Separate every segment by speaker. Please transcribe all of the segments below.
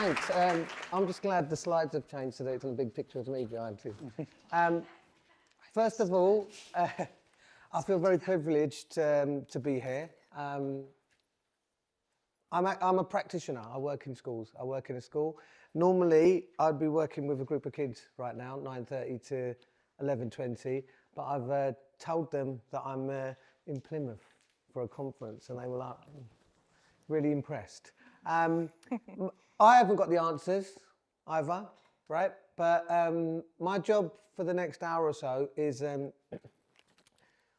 Speaker 1: Thanks. I'm just glad the slides have changed so that it's a big picture of me behind too. First of all, I feel very privileged to be here. I'm a practitioner. I work in schools. I work in a school. Normally, I'd be working with a group of kids right now, 9:30 to 11:20, but I've told them that I'm in Plymouth for a conference, and they were like, really impressed. I haven't got the answers either, right? But my job for the next hour or so is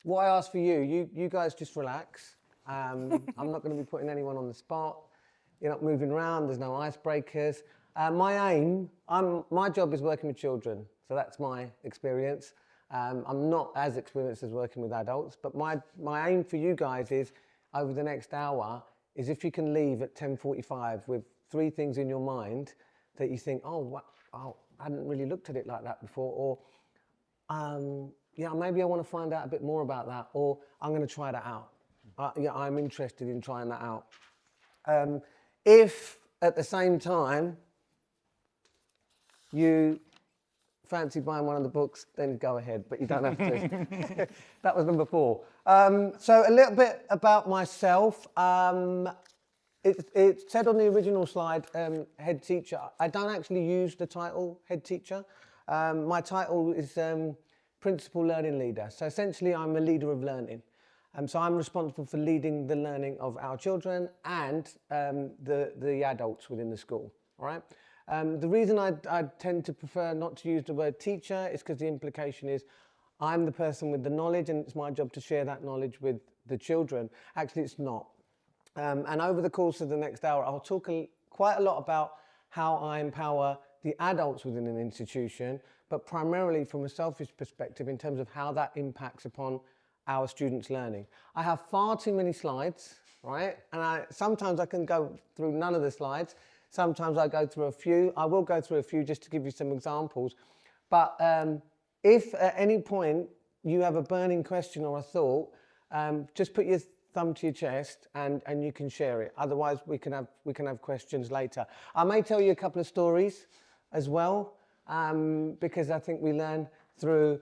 Speaker 1: what I ask for you. You guys just relax. I'm not going to be putting anyone on the spot. You're not moving around. There's no icebreakers. My job is working with children, so that's my experience. I'm not as experienced as working with adults, but my aim for you guys is over the next hour is if you can leave at 10:45 with 3 things in your mind that you think, oh, I hadn't really looked at it like that before, or yeah, maybe I want to find out a bit more about that, or I'm going to try that out. Yeah, I'm interested in trying that out. If at the same time you fancy buying one of the books, then go ahead, but you don't have to. That was number 4. So a little bit about myself. It said on the original slide, head teacher. I don't actually use the title head teacher. My title is principal learning leader. So essentially, I'm a leader of learning. So I'm responsible for leading the learning of our children and the adults within the school. All right. The reason I tend to prefer not to use the word teacher is because the implication is I'm the person with the knowledge and it's my job to share that knowledge with the children. Actually, it's not. And over the course of the next hour, I'll talk quite a lot about how I empower the adults within an institution, but primarily from a selfish perspective in terms of how that impacts upon our students' learning. I have far too many slides, right? And sometimes I can go through none of the slides. Sometimes I go through a few. I will go through a few just to give you some examples. But if at any point you have a burning question or a thought, just put your thumb to your chest and you can share it. Otherwise, we can have questions later. I may tell you a couple of stories as well, because I think we learn through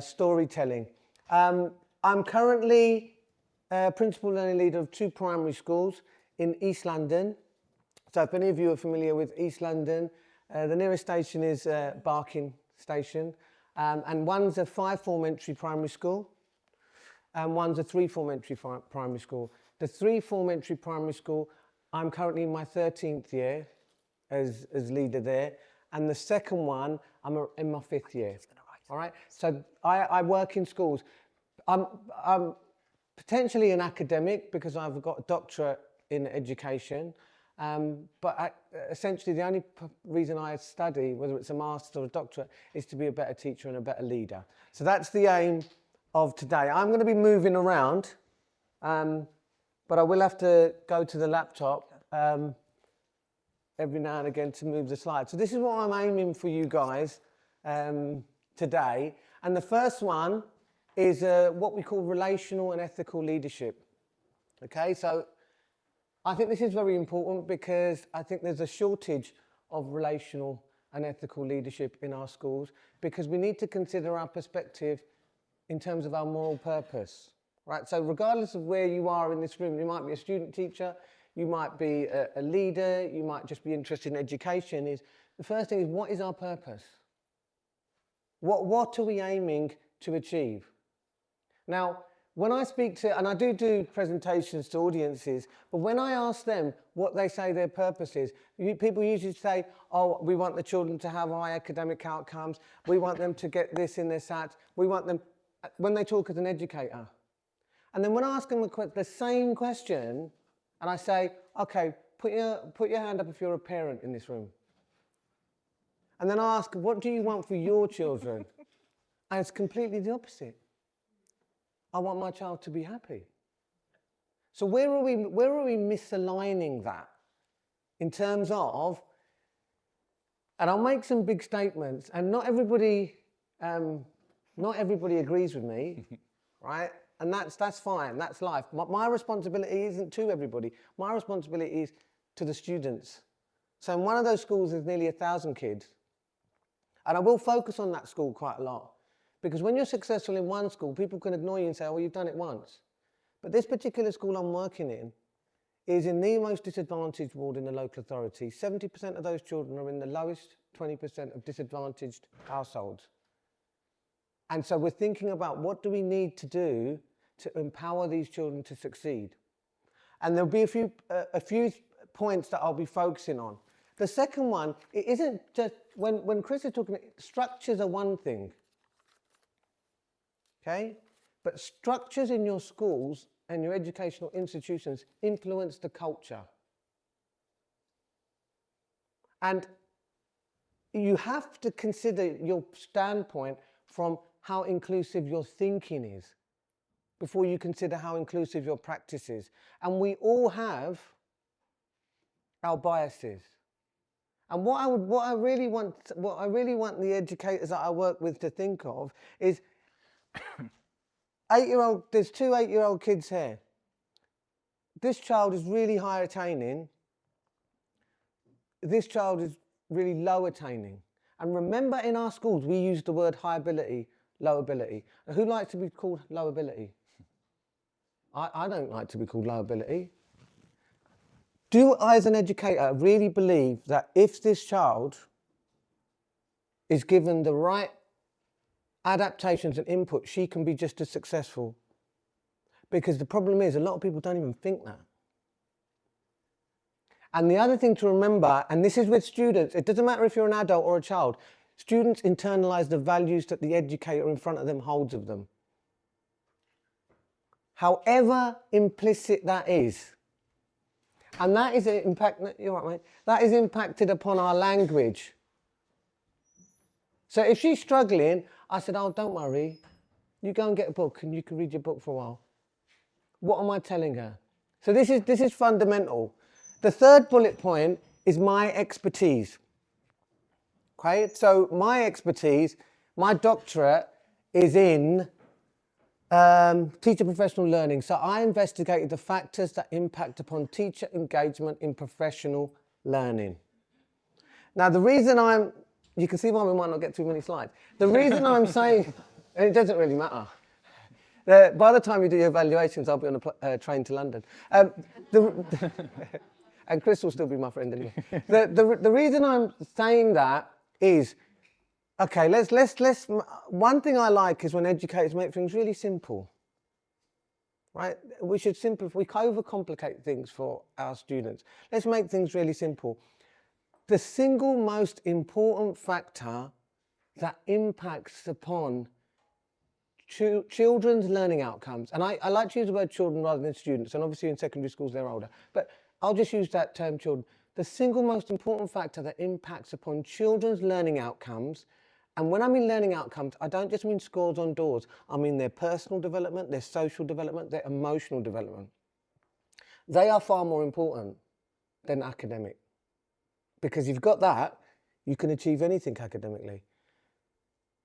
Speaker 1: storytelling. I'm currently principal learning leader of 2 primary schools in East London. So if any of you are familiar with East London, the nearest station is Barking Station, and one's a 5-form entry primary school, and one's a 3-form entry primary school. The 3-form entry primary school, I'm currently in my 13th year as leader there, and the second one, I'm in my 5th year. All right, so I work in schools. I'm potentially an academic because I've got a doctorate in education, but essentially the only reason I study, whether it's a master's or a doctorate, is to be a better teacher and a better leader. So that's the aim of today. I'm going to be moving around, but I will have to go to the laptop every now and again to move the slides. So this is what I'm aiming for you guys today. And the first one is what we call relational and ethical leadership. Okay, so I think this is very important because I think there's a shortage of relational and ethical leadership in our schools because we need to consider our perspective in terms of our moral purpose, right? So regardless of where you are in this room, you might be a student teacher, you might be a leader, you might just be interested in education. The first thing is, what is our purpose? What are we aiming to achieve? Now, when I speak to, and I do presentations to audiences, but when I ask them what they say their purpose is, people usually say, oh, we want the children to have high academic outcomes, we want them to get this in their SATs, we want them, when they talk as an educator. And then when I ask them the same question, and I say, okay, put your hand up if you're a parent in this room. And then I ask, what do you want for your children? And it's completely the opposite. I want my child to be happy. So where are we misaligning that in terms of, and I'll make some big statements, and not everybody agrees with me, right? And that's fine, that's life. My responsibility isn't to everybody. My responsibility is to the students. So in one of those schools, there's nearly 1,000 kids. And I will focus on that school quite a lot. Because when you're successful in one school, people can ignore you and say, oh, well, you've done it once. But this particular school I'm working in is in the most disadvantaged ward in the local authority. 70% of those children are in the lowest 20% of disadvantaged households. And so we're thinking about what do we need to do to empower these children to succeed. And there'll be a few points that I'll be focusing on. The second one, it isn't just, when Chris is talking, structures are one thing, okay? But structures in your schools and your educational institutions influence the culture. And you have to consider your standpoint from how inclusive your thinking is before you consider how inclusive your practice is. And we all have our biases. And what I really want the educators that I work with to think of is there's two 8-year-old kids here. This child is really high attaining. This child is really low attaining. And remember, in our schools, we use the word high ability, low ability. And who likes to be called low ability? I don't like to be called low ability. Do I, as an educator, really believe that if this child is given the right adaptations and input, she can be just as successful? Because the problem is, a lot of people don't even think that. And the other thing to remember, and this is with students, it doesn't matter if you're an adult or a child, students internalize the values that the educator in front of them holds of them. However implicit that is. And that is you're right, mate. That is impacted upon our language. So if she's struggling, I said, oh, don't worry. You go and get a book and you can read your book for a while. What am I telling her? So this is fundamental. The third bullet point is my expertise. Okay, so my expertise, my doctorate is in teacher professional learning. So I investigated the factors that impact upon teacher engagement in professional learning. Now the reason you can see why we might not get too many slides. The reason I'm saying, and it doesn't really matter. By the time you do your evaluations, I'll be on a train to London. And Chris will still be my friend anyway. The reason I'm saying that is, okay, one thing I like is when educators make things really simple, right? We should simplify, we overcomplicate things for our students. Let's make things really simple. The single most important factor that impacts upon children's learning outcomes, and I like to use the word children rather than students, and obviously in secondary schools they're older, but I'll just use that term children. The single most important factor that impacts upon children's learning outcomes, and when I mean learning outcomes, I don't just mean scores on doors, I mean their personal development, their social development, their emotional development. They are far more important than academic. Because you've got that, you can achieve anything academically.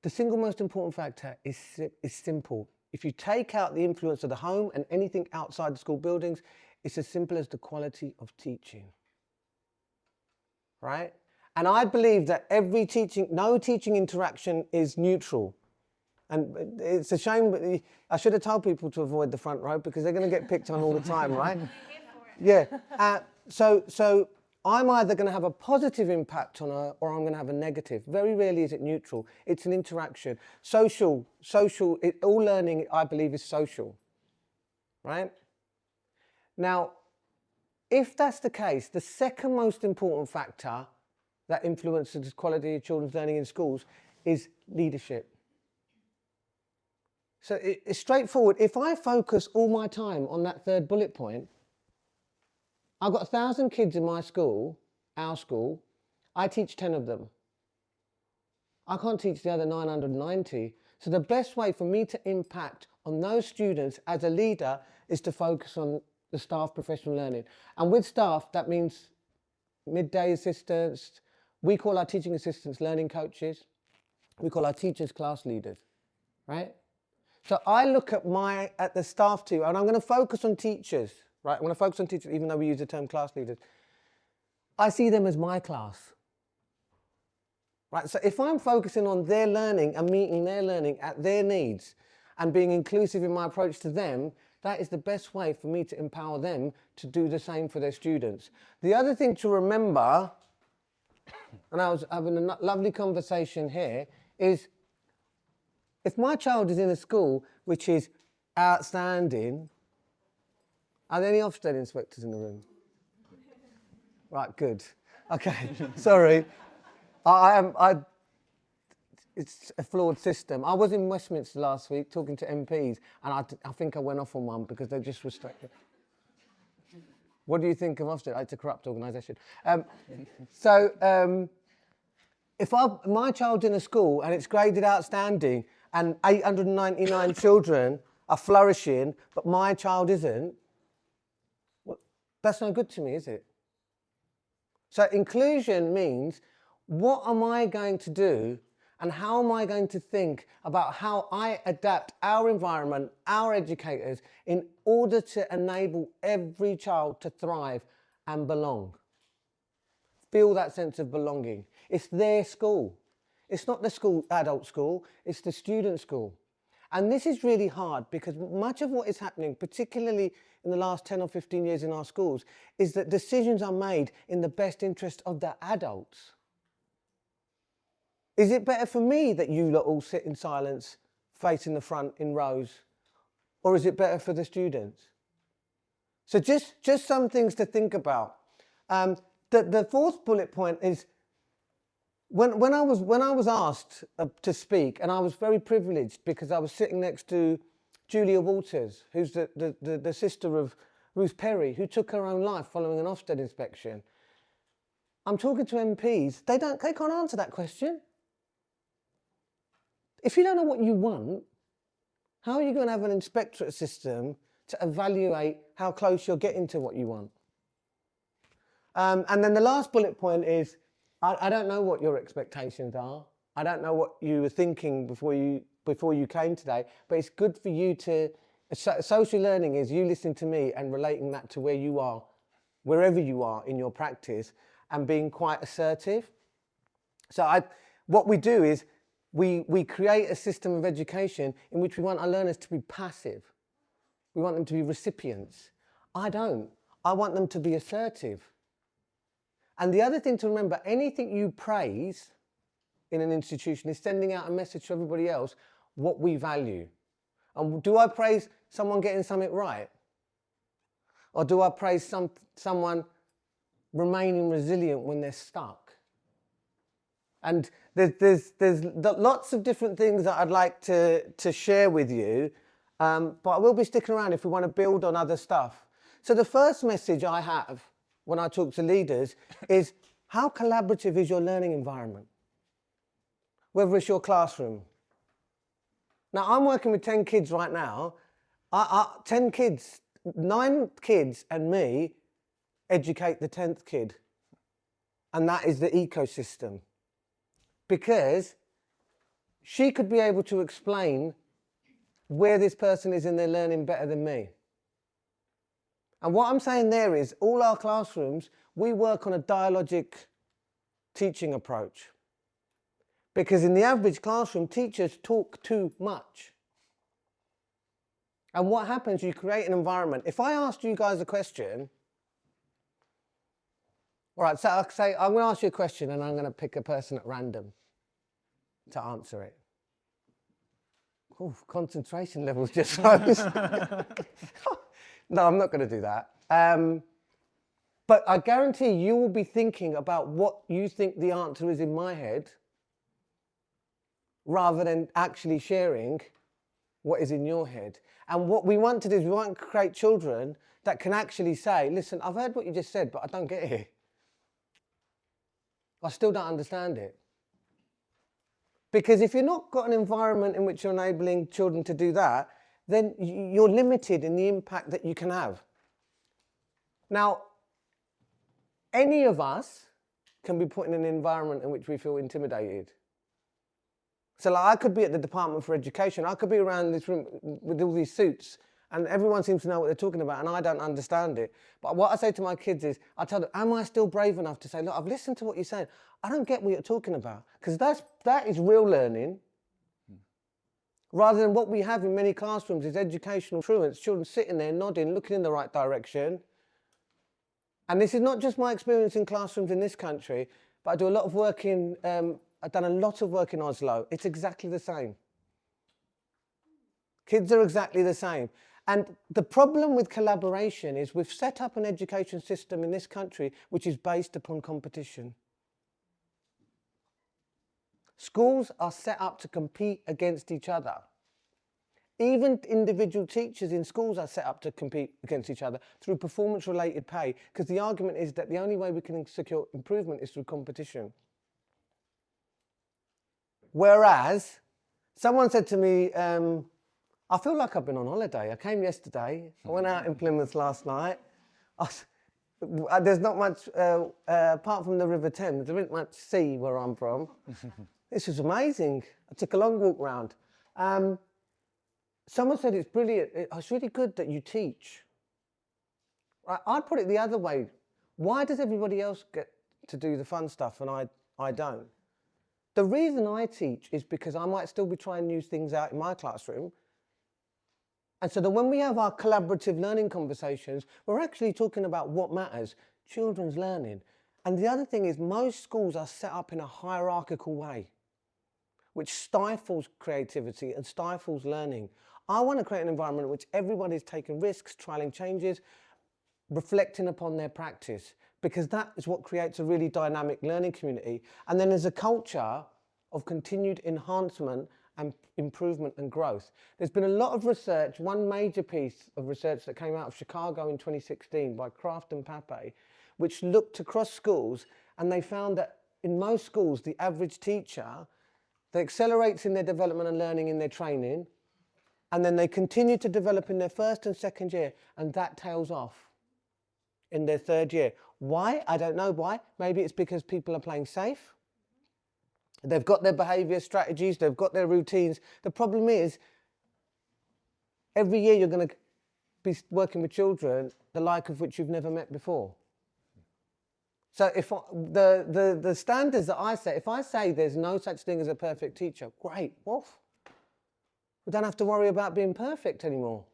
Speaker 1: The single most important factor is simple. If you take out the influence of the home and anything outside the school buildings, it's as simple as the quality of teaching, right? And I believe that no teaching interaction is neutral. And it's a shame, but I should have told people to avoid the front row because they're going to get picked on all the time, right? Yeah. So I'm either going to have a positive impact on her or I'm going to have a negative. Very rarely is it neutral. It's an interaction. Social, all learning, I believe, is social, right? Now, if that's the case, the second most important factor that influences the quality of children's learning in schools is leadership. So it's straightforward. If I focus all my time on that third bullet point, I've got 1,000 kids in my school, our school, I teach 10 of them. I can't teach the other 990. So the best way for me to impact on those students as a leader is to focus on the staff professional learning. And with staff, that means midday assistants. We call our teaching assistants learning coaches. We call our teachers class leaders, right? So I look at the staff too, and I'm going to focus on teachers, right? I'm going to focus on teachers, even though we use the term class leaders. I see them as my class. Right? So if I'm focusing on their learning and meeting their learning at their needs and being inclusive in my approach to them, that is the best way for me to empower them to do the same for their students. The other thing to remember, and I was having a lovely conversation here, is if my child is in a school which is outstanding, are there any Ofsted inspectors in the room? Right, good. Okay, sorry. It's a flawed system. I was in Westminster last week talking to MPs, and I think I went off on one because they just restricted. What do you think of Ofsted? It's a corrupt organisation. If my child's in a school and it's graded outstanding and 899 children are flourishing, but my child isn't, well, that's no good to me, is it? So inclusion means, what am I going to do and how am I going to think about how I adapt our environment, our educators, in order to enable every child to thrive and belong? Feel that sense of belonging. It's their school. It's not the school, adult school, it's the student school. And this is really hard because much of what is happening, particularly in the last 10 or 15 years in our schools, is that decisions are made in the best interest of the adults. Is it better for me that you lot all sit in silence, facing the front in rows? Or is it better for the students? So just some things to think about. The fourth bullet point is, when I was asked to speak, and I was very privileged because I was sitting next to Julia Walters, who's the sister of Ruth Perry, who took her own life following an Ofsted inspection. I'm talking to MPs, they can't answer that question. If you don't know what you want, how are you going to have an inspectorate system to evaluate how close you're getting to what you want? And then the last bullet point is, I don't know what your expectations are. I don't know what you were thinking before you came today, but it's good for you to, social learning is you listening to me and relating that to where you are, wherever you are in your practice, and being quite assertive. So what we do is we create a system of education in which we want our learners to be passive. We want them to be recipients. I don't. I want them to be assertive. And the other thing to remember, anything you praise in an institution is sending out a message to everybody else what we value. And do I praise someone getting something right? Or do I praise someone remaining resilient when they're stuck? And there's lots of different things that I'd like to share with you, but I will be sticking around if we want to build on other stuff. So the first message I have when I talk to leaders is, how collaborative is your learning environment? Whether it's your classroom. Now, I'm working with 10 kids right now. 10 kids, 9 kids and me educate the 10th kid. And that is the ecosystem. Because she could be able to explain where this person is in their learning better than me. And what I'm saying there is, all our classrooms, we work on a dialogic teaching approach. Because in the average classroom, teachers talk too much. And what happens, you create an environment. If I asked you guys a question, all right, so I'll say, I'm going to ask you a question and I'm going to pick a person at random to answer it. Oh, concentration levels just rose. No, I'm not going to do that. But I guarantee you will be thinking about what you think the answer is in my head, rather than actually sharing what is in your head. And what we want to do is we want to create children that can actually say, listen, I've heard what you just said, but I don't get it. I still don't understand it. Because if you've not got an environment in which you're enabling children to do that, then you're limited in the impact that you can have. Now, any of us can be put in an environment in which we feel intimidated. So like, I could be at the Department for Education, I could be around this room with all these suits And everyone seems to know what they're talking about, and I don't understand it. But what I say to my kids is, I tell them, am I still brave enough to say, look, I've listened to what you're saying. I don't get what you're talking about. Because that is real learning. Rather than what we have in many classrooms is educational truants, children sitting there nodding, looking in the right direction. And this is not just my experience in classrooms in this country, but I do a lot of work I've done a lot of work in Oslo. It's exactly the same. Kids are exactly the same. And the problem with collaboration is we've set up an education system in this country which is based upon competition. Schools are set up to compete against each other. Even individual teachers in schools are set up to compete against each other through performance-related pay, because the argument is that the only way we can secure improvement is through competition. Whereas, someone said to me, I feel like I've been on holiday. I came yesterday. I went out in Plymouth last night. There's not much, apart from the River Thames, there isn't much sea where I'm from. This was amazing. I took a long walk round. Someone said it's brilliant. It's really good that you teach. Right, I'd put it the other way. Why does everybody else get to do the fun stuff and I don't? The reason I teach is because I might still be trying new things out in my classroom. And so that when we have our collaborative learning conversations, we're actually talking about what matters, children's learning. And the other thing is most schools are set up in a hierarchical way, which stifles creativity and stifles learning. I want to create an environment in which everyone is taking risks, trialing changes, reflecting upon their practice, because that is what creates a really dynamic learning community. And then there's a culture of continued enhancement and improvement and growth. There's been a lot of research, one major piece of research that came out of Chicago in 2016 by Kraft and Pape, which looked across schools, and they found that in most schools, the average teacher, they accelerates in their development and learning in their training, and then they continue to develop in their first and second year, and that tails off in their third year. Why? I don't know why. Maybe it's because people are playing safe. They've got their behaviour strategies, they've got their routines. The problem is, every year you're going to be working with children, the like of which you've never met before. So if the standards that I set, if I say there's no such thing as a perfect teacher, great, woof. We don't have to worry about being perfect anymore.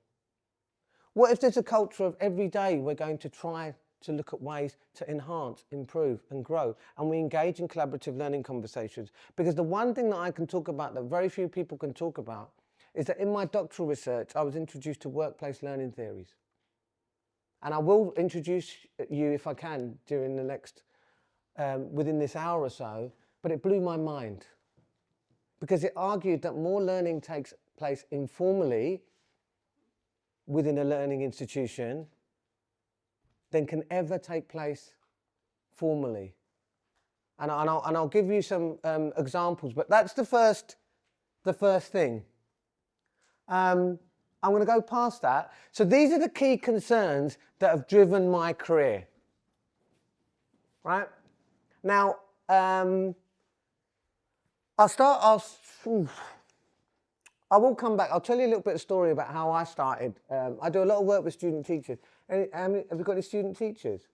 Speaker 1: What if there's a culture of every day we're going to try to look at ways to enhance, improve and grow, and we engage in collaborative learning conversations? Because the one thing that I can talk about that very few people can talk about is that in my doctoral research I was introduced to workplace learning theories. And I will introduce you, if I can, during the next, within this hour or so, but it blew my mind. Because it argued that more learning takes place informally within a learning institution than can ever take place formally. And I'll give you some examples, but that's the first thing. I'm going to go past that. So these are the key concerns that have driven my career. Right? Now, I will come back. I'll tell you a little bit of story about how I started. I do a lot of work with student teachers. Have you got any student teachers?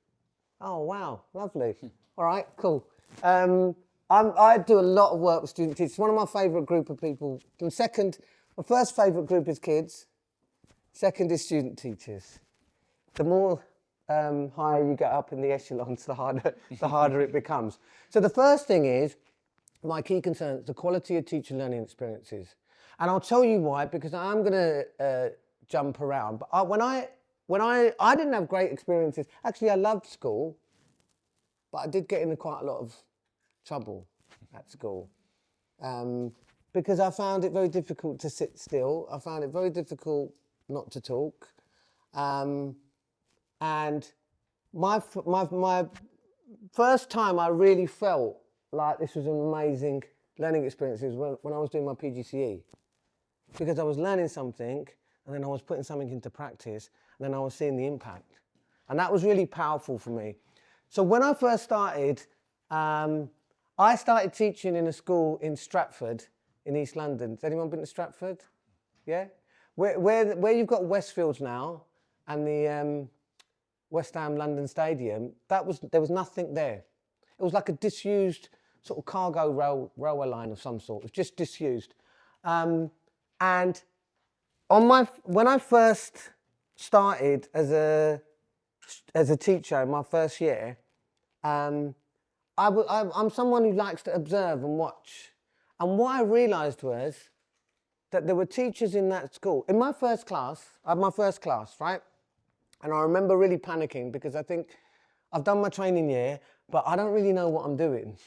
Speaker 1: Oh, wow, lovely. All right, cool. I do a lot of work with student teachers. One of my favourite group of people. My first favourite group is kids. Second is student teachers. The more higher you get up in the echelons, the harder it becomes. So the first thing is, my key concern is the quality of teacher learning experiences. And I'll tell you why, because I'm going to jump around. But when I didn't have great experiences. Actually, I loved school, but I did get into quite a lot of trouble at school. Because I found it very difficult to sit still. I found it very difficult not to talk. And my first time I really felt like this was an amazing learning experience was when I was doing my PGCE. Because I was learning something, and then I was putting something into practice, and then I was seeing the impact. And that was really powerful for me. So when I first started, I started teaching in a school in Stratford, in East London. Has anyone been to Stratford? Yeah? Where you've got Westfields now and the West Ham London Stadium, there was nothing there. It was like a disused sort of cargo railway line of some sort. It was just disused. And when I first started as a teacher in my first year, I'm someone who likes to observe and watch. And what I realised was that there were teachers in that school. In my first class, I had my first class, right? And I remember really panicking because I think I've done my training year, but I don't really know what I'm doing.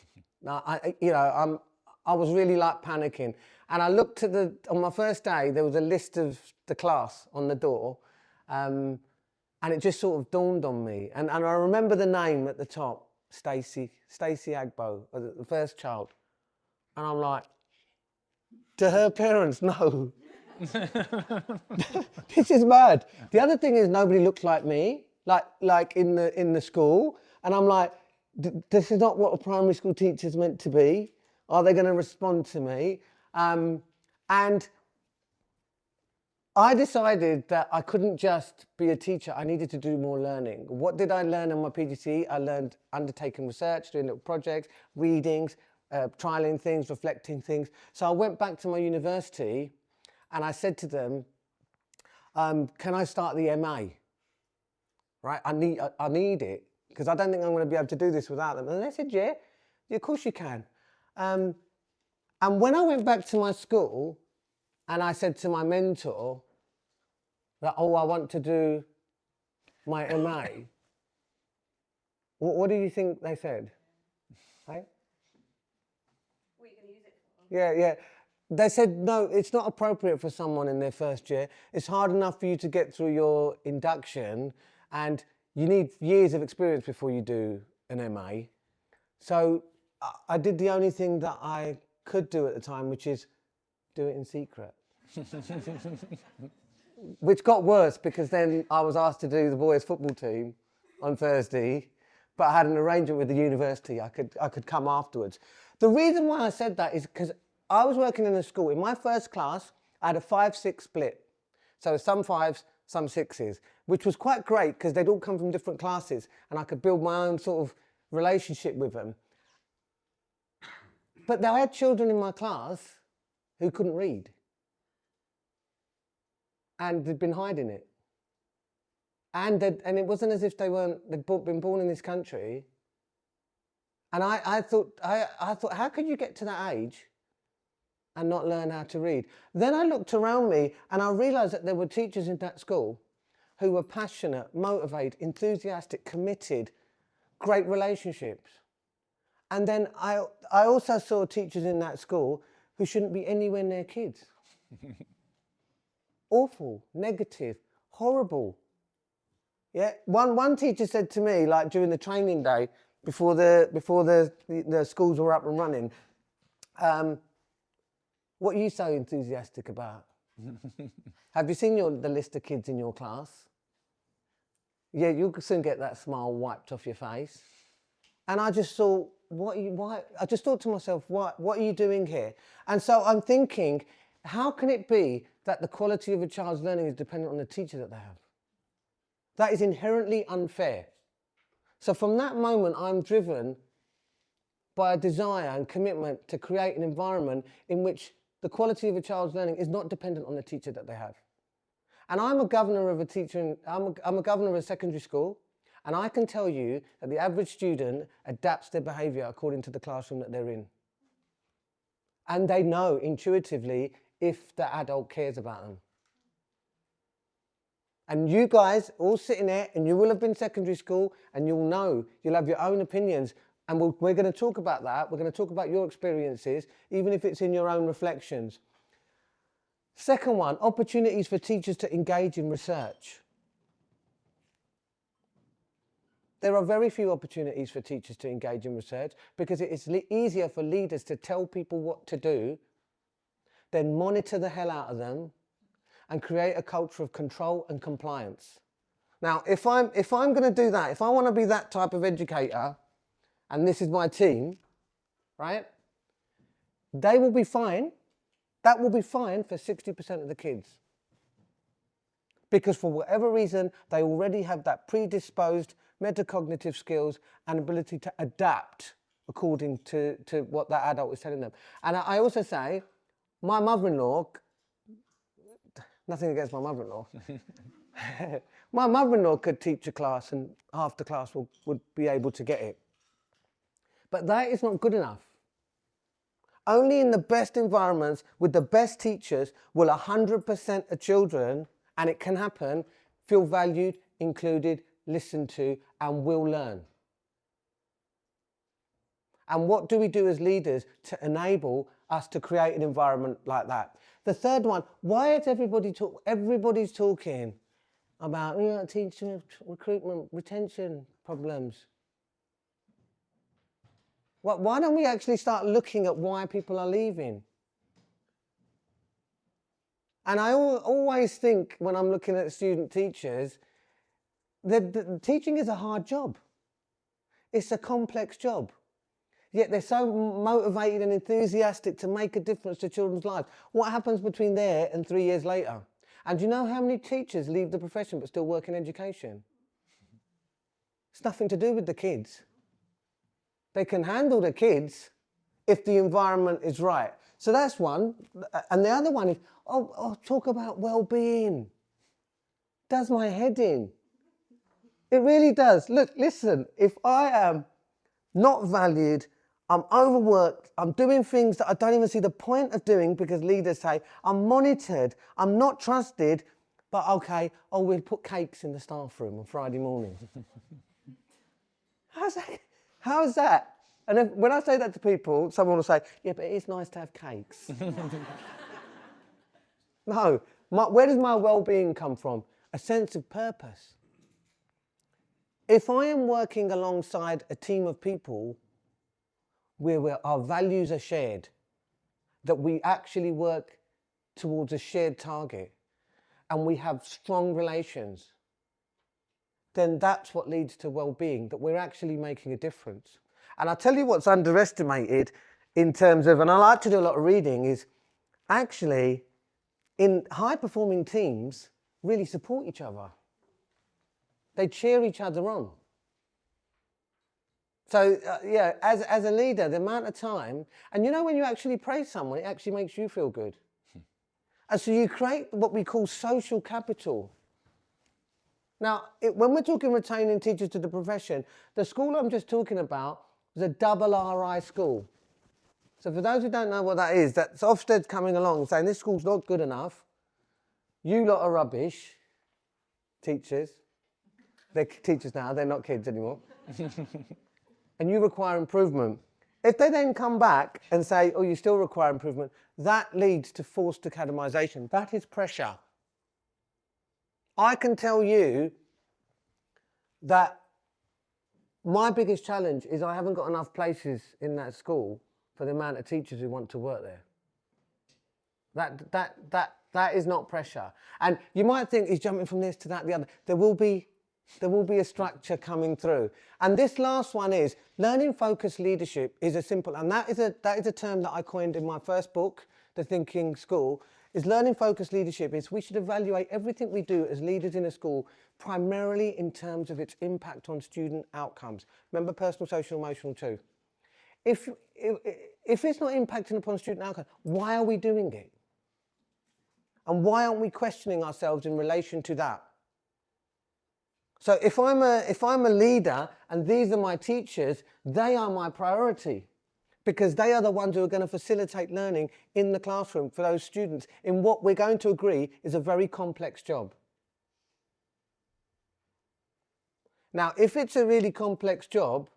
Speaker 1: Now, I was really like panicking. And I looked on my first day, there was a list of the class on the door. And it just sort of dawned on me. And I remember the name at the top, Stacey Agbo, the first child. And I'm like, do her parents know? This is mad. The other thing is nobody looks like me, like in the school. And I'm like, this is not what a primary school teacher's meant to be. Are they going to respond to me? And I decided that I couldn't just be a teacher. I needed to do more learning. What did I learn on my PGCE? I learned undertaking research, doing little projects, readings, trialing things, reflecting things. So I went back to my university and I said to them, can I start the MA? Right, I need it because I don't think I'm going to be able to do this without them. And they said, yeah, of course you can. And when I went back to my school and I said to my mentor that, oh, I want to do my MA, what do you think they said? Right?
Speaker 2: What are you going to use it for?
Speaker 1: Yeah. They said, no, it's not appropriate for someone in their first year. It's hard enough for you to get through your induction and you need years of experience before you do an MA. So I did the only thing that I could do at the time, which is do it in secret. Which got worse because then I was asked to do the boys' football team on Thursday, but I had an arrangement with the university. I could come afterwards. The reason why I said that is because I was working in a school. In my first class, I had a 5-6 split. So some 5s, some 6s, which was quite great because they'd all come from different classes and I could build my own sort of relationship with them. But I had children in my class who couldn't read and they'd been hiding it. And it wasn't as if they'd been born in this country. And I thought, how could you get to that age and not learn how to read? Then I looked around me and I realised that there were teachers in that school who were passionate, motivated, enthusiastic, committed, great relationships. And then I also saw teachers in that school who shouldn't be anywhere near kids. Awful, negative, horrible. Yeah, one teacher said to me, like during the training day, before the schools were up and running, what are you so enthusiastic about? Have you seen the list of kids in your class? Yeah, you'll soon get that smile wiped off your face. And I just thought, I just thought to myself, what are you doing here? And so I'm thinking, how can it be that the quality of a child's learning is dependent on the teacher that they have? That is inherently unfair. So from that moment, I'm driven by a desire and commitment to create an environment in which the quality of a child's learning is not dependent on the teacher that they have. And I'm a governor of I'm a governor of a secondary school, and I can tell you that the average student adapts their behaviour according to the classroom that they're in. And they know intuitively if the adult cares about them. And you guys all sitting there, and you will have been secondary school, and you'll know, you'll have your own opinions. And we're going to talk about that. We're going to talk about your experiences, even if it's in your own reflections. Second one, opportunities for teachers to engage in research. There are very few opportunities for teachers to engage in research because it is easier for leaders to tell people what to do, then monitor the hell out of them, and create a culture of control and compliance. Now, if I'm going to do that, if I want to be that type of educator, and this is my team, right? They will be fine. That will be fine for 60% of the kids. because for whatever reason, they already have that predisposed metacognitive skills and ability to adapt according to what that adult is telling them. And I also say, my mother-in-law, nothing against my mother-in-law, my mother-in-law could teach a class and half the class would be able to get it. But that is not good enough. Only in the best environments with the best teachers will 100% of children, and it can happen, feel valued, included, listened to, and will learn. And what do we do as leaders to enable us to create an environment like that? The third one, why is everybody's talking about teacher recruitment, retention problems? Why don't we actually start looking at why people are leaving? And I always think when I'm looking at student teachers, that teaching is a hard job. It's a complex job. Yet they're so motivated and enthusiastic to make a difference to children's lives. What happens between there and 3 years later? And do you know how many teachers leave the profession but still work in education? It's nothing to do with the kids. They can handle the kids if the environment is right. So that's one. And the other one is, talk about well-being. Does my head in. It really does. Look, listen, if I am not valued, I'm overworked, I'm doing things that I don't even see the point of doing because leaders say, I'm monitored, I'm not trusted, but okay, we'll put cakes in the staff room on Friday morning. How's that? And when I say that to people, someone will say, yeah, but it's nice to have cakes. No, where does my well-being come from? A sense of purpose. If I am working alongside a team of people where our values are shared, that we actually work towards a shared target, and we have strong relations, then that's what leads to well-being, that we're actually making a difference. And I'll tell you what's underestimated in terms of, and I like to do a lot of reading, is actually in high-performing teams really support each other. They cheer each other on. So, as a leader, the amount of time, and when you actually praise someone, it actually makes you feel good. And so you create what we call social capital. Now, when we're talking retaining teachers to the profession, the school I'm just talking about is a double RI school. So for those who don't know what that is, that's Ofsted coming along and saying this school's not good enough, you lot are rubbish, teachers. They're teachers now, they're not kids anymore. And you require improvement. If they then come back and say, you still require improvement, that leads to forced academisation. That is pressure. I can tell you that my biggest challenge is I haven't got enough places in that school for the amount of teachers who want to work there. That is not pressure. And you might think he's jumping from this to that, the other. There will be a structure coming through. And this last one is learning focused leadership is a simple, and that is a term that I coined in my first book, The Thinking School, is learning focused leadership is we should evaluate everything we do as leaders in a school primarily in terms of its impact on student outcomes. Remember personal, social, emotional too. If it's not impacting upon student outcomes, why are we doing it? And why aren't we questioning ourselves in relation to that? So if I'm a leader and these are my teachers, they are my priority because they are the ones who are going to facilitate learning in the classroom for those students in what we're going to agree is a very complex job. Now, if it's a really complex job,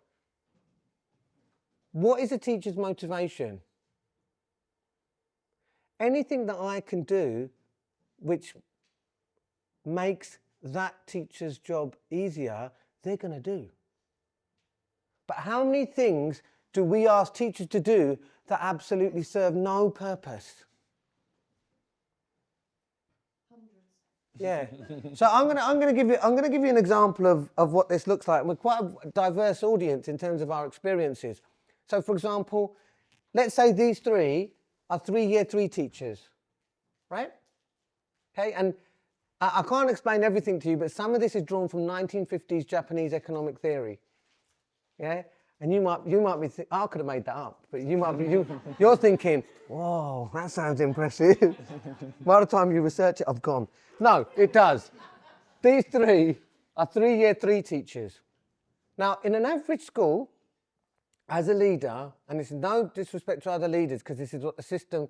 Speaker 1: what is a teacher's motivation? Anything that I can do which makes that teacher's job easier, they're going to do. But how many things do we ask teachers to do that absolutely serve no purpose?
Speaker 2: Hundreds.
Speaker 1: Yeah. So I'm going to give you an example of what this looks like. We're quite a diverse audience in terms of our experiences. So, for example, let's say these three are year 3 teachers, right? Okay, and I can't explain everything to you, but some of this is drawn from 1950s Japanese economic theory. Yeah? And you might be I could have made that up, but you're thinking, whoa, that sounds impressive. By the time you research it, I've gone. No, it does. These three are 3-year 3 teachers. Now, in an average school, as a leader, and it's no disrespect to other leaders because this is what the system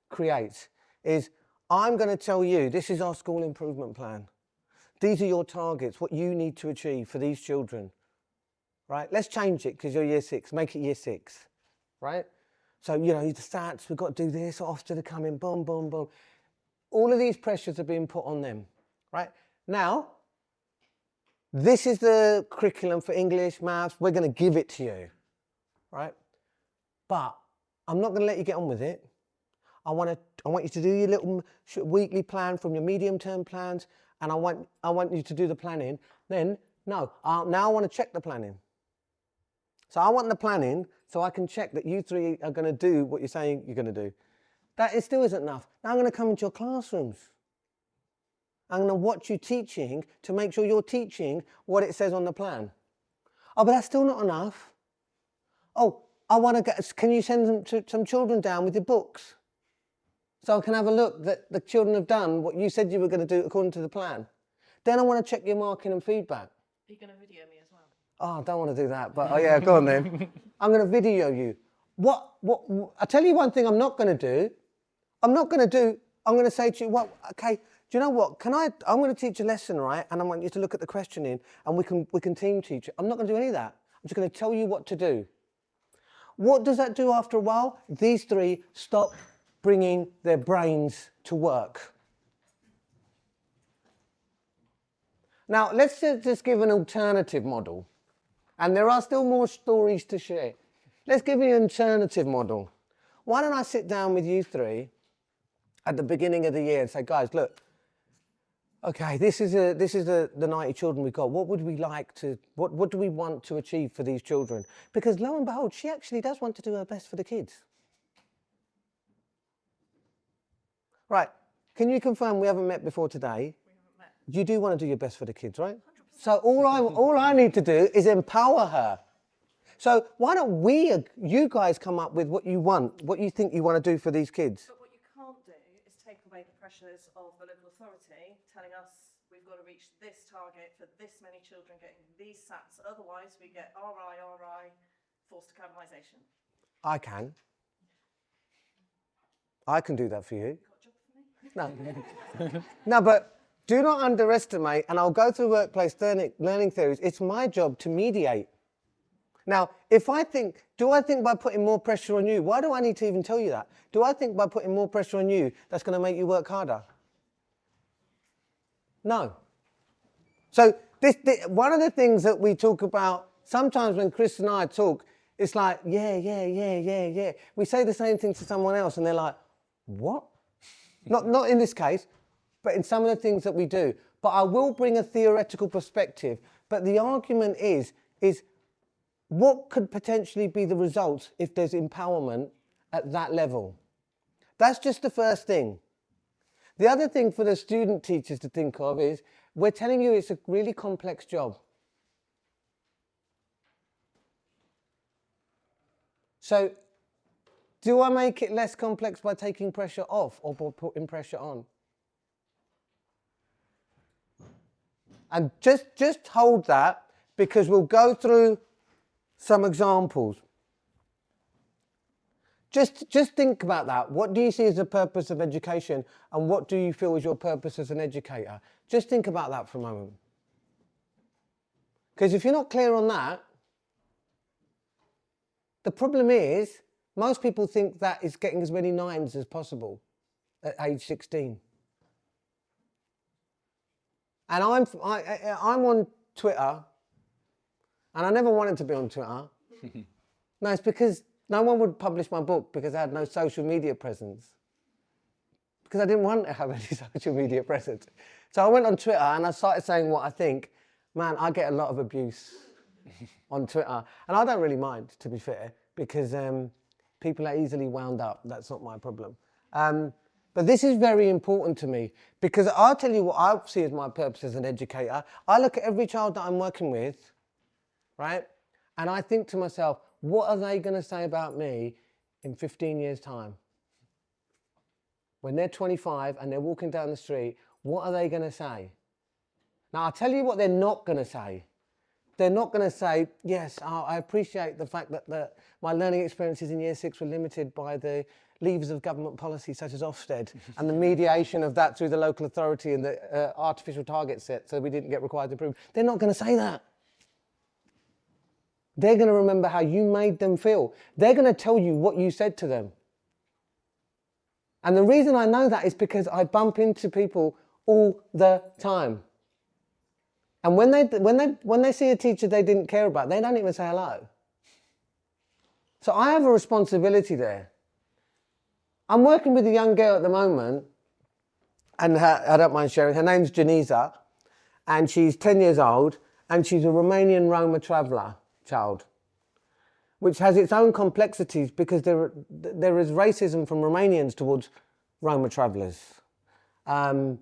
Speaker 1: creates, is I'm going to tell you, this is our school improvement plan. These are your targets, what you need to achieve for these children. Right? Let's change it because you're year 6. Make it year 6. Right? So, the stats, we've got to do this, Ofsted are coming, boom, boom, boom. All of these pressures are being put on them. Right? Now, this is the curriculum for English, maths. We're going to give it to you. Right? But I'm not going to let you get on with it. I want you to do your little weekly plan from your medium-term plans, and I want you to do the planning. Then, now I want to check the planning. So I want the planning so I can check that you 3 are going to do what you're saying you're going to do. That still isn't enough. Now I'm going to come into your classrooms. I'm going to watch you teaching to make sure you're teaching what it says on the plan. Oh, but that's still not enough. Oh, can you send some children down with your books? So I can have a look that the children have done what you said you were going to do according to the plan. Then I want to check your marking and feedback.
Speaker 2: Are you going to video me as well?
Speaker 1: Oh, I don't want to do that, but yeah, go on then. I'm going to video you. I tell you one thing I'm not going to do. I'm going to say to you, okay, do you know what? I'm going to teach a lesson, right? And I want you to look at the questioning and we can team teach it. I'm not going to do any of that. I'm just going to tell you what to do. What does that do after a while? These 3 stop bringing their brains to work. Now, let's just give an alternative model. And there are still more stories to share. Let's give you an alternative model. Why don't I sit down with you 3 at the beginning of the year and say, guys, look, okay, this is the 90 children we've got. What would we like to, what do we want to achieve for these children? Because lo and behold, she actually does want to do her best for the kids. Right, can you confirm we haven't met before today?
Speaker 2: We haven't met.
Speaker 1: You do want to do your best for the kids, right? 100%. So all I need to do is empower her. So why don't you guys come up with what you want, what you think you want to do for these kids?
Speaker 2: But what you can't do is take away the pressures of the local authority telling us we've got to reach this target for this many children getting these SATs. Otherwise, we get RI, forced academisation.
Speaker 1: I can do that for you. No. No, but do not underestimate, and I'll go through workplace learning theories. It's my job to mediate. Now, do I think by putting more pressure on you, why do I need to even tell you that? Do I think by putting more pressure on you, that's going to make you work harder? No. So one of the things that we talk about, sometimes when Chris and I talk, it's like, yeah. We say the same thing to someone else and they're like, what? Not in this case, but in some of the things that we do. But I will bring a theoretical perspective. But the argument is what could potentially be the results if there's empowerment at that level? That's just the first thing. The other thing for the student teachers to think of is we're telling you it's a really complex job. So do I make it less complex by taking pressure off or by putting pressure on? And just hold that because we'll go through some examples. Just think about that. What do you see as the purpose of education and what do you feel is your purpose as an educator? Just think about that for a moment. Because if you're not clear on that, the problem is most people think that is getting as many 9s as possible at age 16. And I'm on Twitter, and I never wanted to be on Twitter. No, it's because no one would publish my book because I had no social media presence. Because I didn't want to have any social media presence. So I went on Twitter and I started saying what I think. Man, I get a lot of abuse on Twitter. And I don't really mind, to be fair, because people are easily wound up. That's not my problem. But this is very important to me because I'll tell you what I see as my purpose as an educator. I look at every child that I'm working with, right? And I think to myself, what are they going to say about me in 15 years' time? When they're 25 and they're walking down the street, what are they going to say? Now, I'll tell you what they're not going to say. They're not going to say, yes, I appreciate the fact that my learning experiences in year 6 were limited by the levers of government policy such as Ofsted and the mediation of that through the local authority and the artificial target set so we didn't get required to improve. They're not going to say that. They're going to remember how you made them feel. They're going to tell you what you said to them. And the reason I know that is because I bump into people all the time. And when they see a teacher they didn't care about, they don't even say hello. So I have a responsibility there. I'm working with a young girl at the moment, and I don't mind sharing, her name's Janisa, and she's 10 years old, and she's a Romanian Roma traveller child, which has its own complexities because there is racism from Romanians towards Roma travellers. And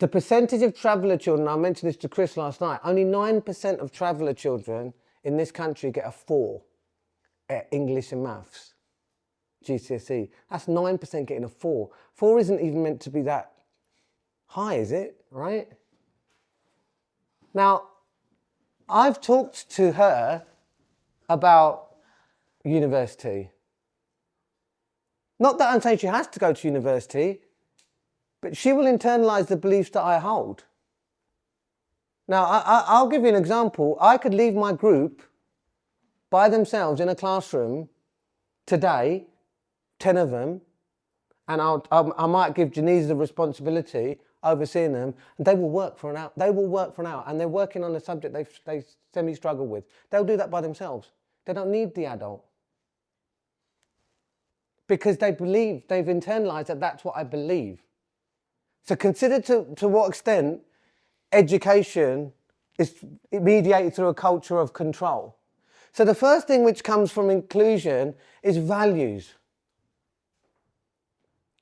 Speaker 1: the percentage of traveller children, I mentioned this to Chris last night, only 9% of traveller children in this country get a 4 at English and maths, GCSE. That's 9% getting a 4. 4 isn't even meant to be that high, is it? Right? Now, I've talked to her about university. Not that I'm saying she has to go to university, but she will internalise the beliefs that I hold. Now, I'll give you an example. I could leave my group by themselves in a classroom today, 10 of them, and I might give Janice the responsibility overseeing them, and they will work for an hour. They will work for an hour, and they're working on a subject they semi-struggle with. They'll do that by themselves. They don't need the adult. Because they believe, they've internalised that that's what I believe. So consider to what extent education is mediated through a culture of control. So the first thing which comes from inclusion is values.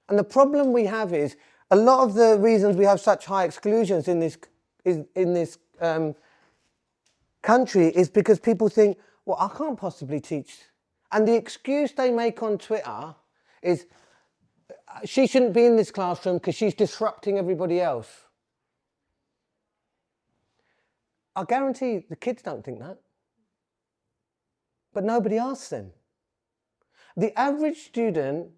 Speaker 1: And the problem we have is a lot of the reasons we have such high exclusions in this country is because people think, well, I can't possibly teach. And the excuse they make on Twitter is, she shouldn't be in this classroom because she's disrupting everybody else. I guarantee the kids don't think that. But nobody asks them. The average student,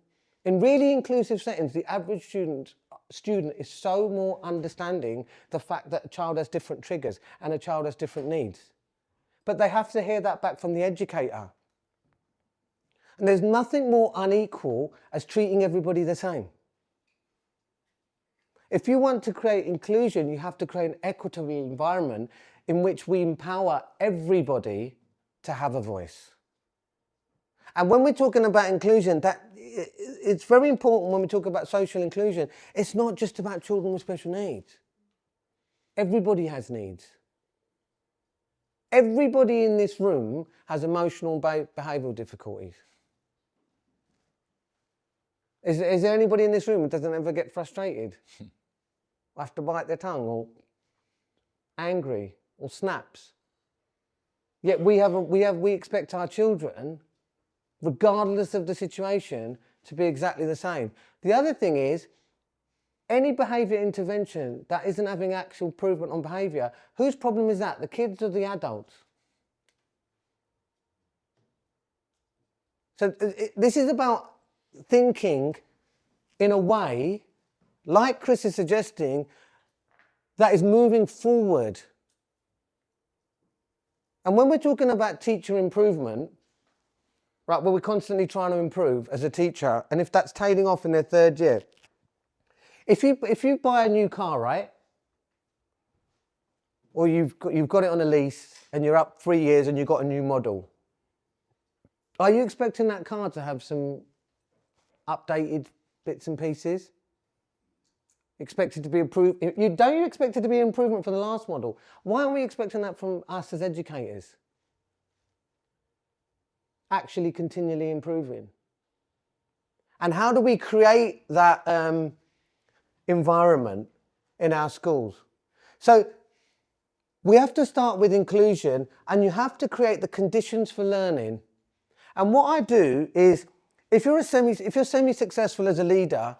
Speaker 1: in really inclusive settings, the average student is so more understanding the fact that a child has different triggers and a child has different needs. But they have to hear that back from the educator. And there's nothing more unequal as treating everybody the same. If you want to create inclusion, you have to create an equitable environment in which we empower everybody to have a voice. And when we're talking about inclusion, it's very important when we talk about social inclusion. It's not just about children with special needs. Everybody has needs. Everybody in this room has emotional behavioural difficulties. Is there anybody in this room who doesn't ever get frustrated? Have to bite their tongue or angry or snaps? Yet we expect our children, regardless of the situation, to be exactly the same. The other thing is, any behaviour intervention that isn't having actual improvement on behaviour, whose problem is that? The kids or the adults? So this is about thinking in a way, like Chris is suggesting, that is moving forward. And when we're talking about teacher improvement, right, well, we're constantly trying to improve as a teacher, and if that's tailing off in their 3rd year, if you buy a new car, right, or you've got it on a lease and you're up 3 years and you've got a new model, are you expecting that car to have some updated bits and pieces? Expected to be improved? Don't you expect it to be an improvement from the last model? Why aren't we expecting that from us as educators? Actually continually improving. And how do we create that environment in our schools? So we have to start with inclusion, and you have to create the conditions for learning. And what I do is, if you're semi-successful as a leader,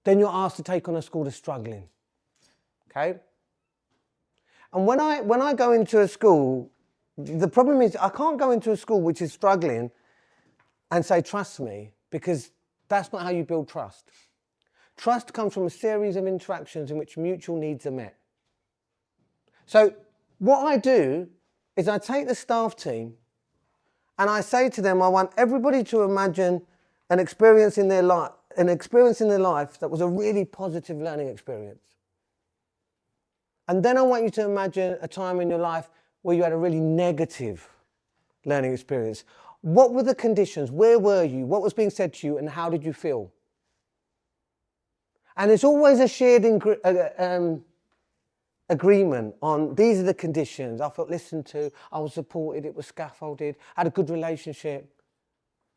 Speaker 1: then you're asked to take on a school that's struggling. Okay? And when I go into a school, the problem is I can't go into a school which is struggling and say, trust me, because that's not how you build trust. Trust comes from a series of interactions in which mutual needs are met. So what I do is I take the staff team and I say to them, I want everybody to imagine an experience in their life that was a really positive learning experience. And then I want you to imagine a time in your life where you had a really negative learning experience. What were the conditions? Where were you? What was being said to you? And how did you feel? And it's always a shared agreement on these are the conditions. I felt listened to, I was supported, it was scaffolded, I had a good relationship.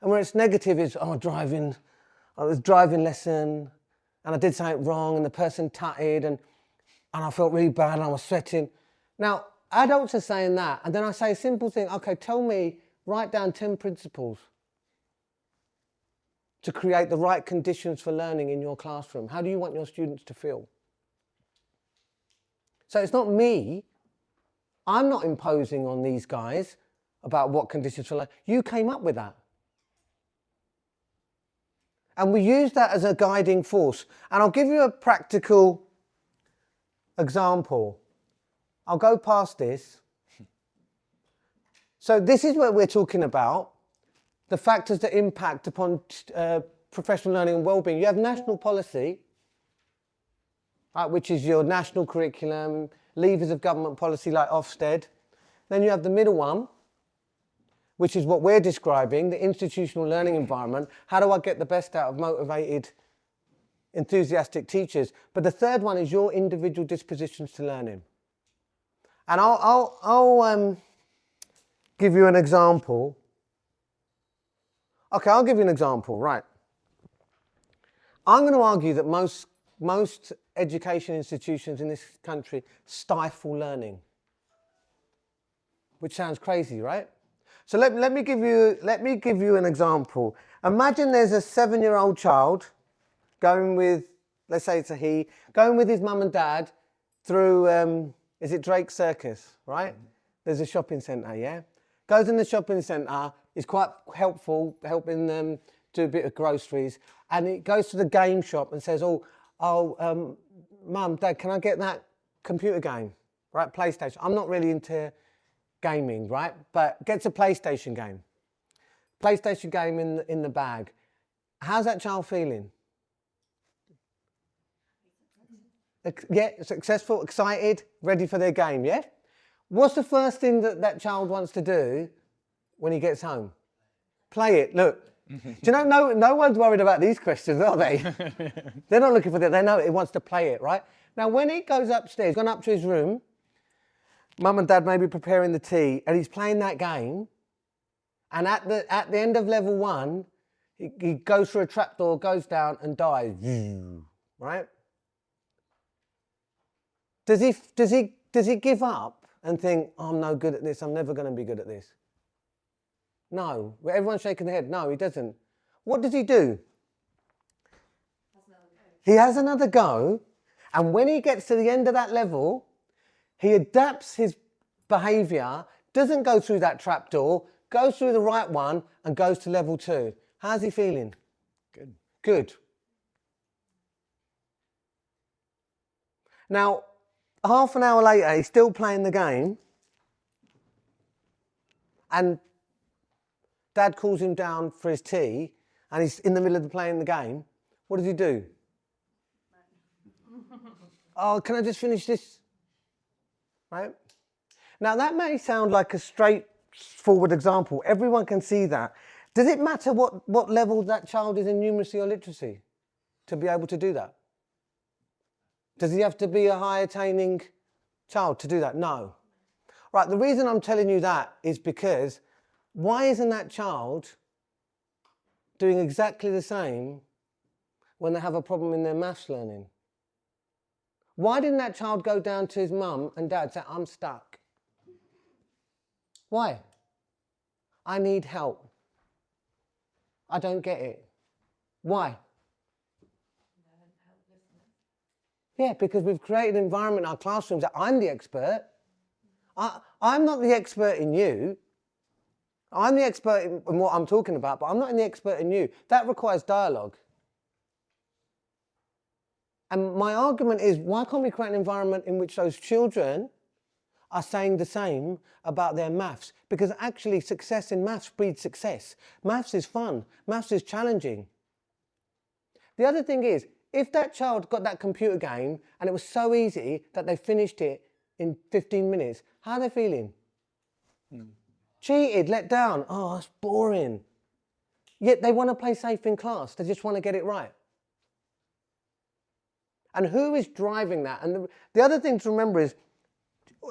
Speaker 1: And where it's negative is, I was driving lesson and I did something wrong and the person tutted and I felt really bad and I was sweating. Now, adults are saying that, and then I say a simple thing, okay, write down 10 principles to create the right conditions for learning in your classroom. How do you want your students to feel? So it's not me. I'm not imposing on these guys about what conditions for learning. You came up with that. And we use that as a guiding force. And I'll give you a practical example. I'll go past this. So this is what we're talking about, the factors that impact upon professional learning and wellbeing. You have national policy, right, which is your national curriculum, levers of government policy like Ofsted. Then you have the middle one, which is what we're describing, the institutional learning environment. How do I get the best out of motivated, enthusiastic teachers? But the third one is your individual dispositions to learning. And I'll give you an example. Okay, I'll give you an example, right. I'm going to argue that most education institutions in this country stifle learning, which sounds crazy, right? So let me give you an example. Imagine there's a 7-year-old child going with, let's say it's a he, going with his mum and dad through, is it Drake Circus, right? Mm-hmm. There's a shopping centre, yeah? Goes in the shopping centre, is quite helpful, helping them do a bit of groceries, and he goes to the game shop and says, Mum, Dad, can I get that computer game, right, PlayStation? I'm not really into gaming, right, but gets a PlayStation game. PlayStation game in the bag. How's that child feeling? Yeah, successful, excited, ready for their game, yeah? What's the first thing that child wants to do when he gets home? Play it, look. Do you know, no one's worried about these questions, are they? They're not looking for that, they know it wants to play it, right? Now, when he goes upstairs, gone up to his room, Mum and Dad may be preparing the tea, and he's playing that game, and at the end of level 1, he goes through a trapdoor, goes down, and dies, right? Does he give up and think, oh, I'm no good at this, I'm never going to be good at this? No. Everyone's shaking their head. No, he doesn't. What does he do? He has another go, and when he gets to the end of that level, he adapts his behaviour, doesn't go through that trapdoor, goes through the right one, and goes to level 2. How's he feeling? Good. Good. Now, half an hour later, he's still playing the game, and Dad calls him down for his tea, and he's in the middle of playing the game. What does he do? Oh, can I just finish this? Right? Now, that may sound like a straightforward example. Everyone can see that. Does it matter what level that child is in numeracy or literacy to be able to do that? Does he have to be a high-attaining child to do that? No. Right, the reason I'm telling you that is because why isn't that child doing exactly the same when they have a problem in their maths learning? Why didn't that child go down to his mum and dad and say, I'm stuck? Why? I need help. I don't get it. Why? Yeah, because we've created an environment in our classrooms that I'm the expert. I'm not the expert in you. I'm the expert in what I'm talking about, but I'm not the expert in you. That requires dialogue. And my argument is, why can't we create an environment in which those children are saying the same about their maths? Because actually success in maths breeds success. Maths is fun. Maths is challenging. The other thing is, if that child got that computer game and it was so easy that they finished it in 15 minutes, how are they feeling? Cheated, let down. Oh, that's boring. Yet they want to play safe in class. They just want to get it right. And who is driving that? And the other thing to remember is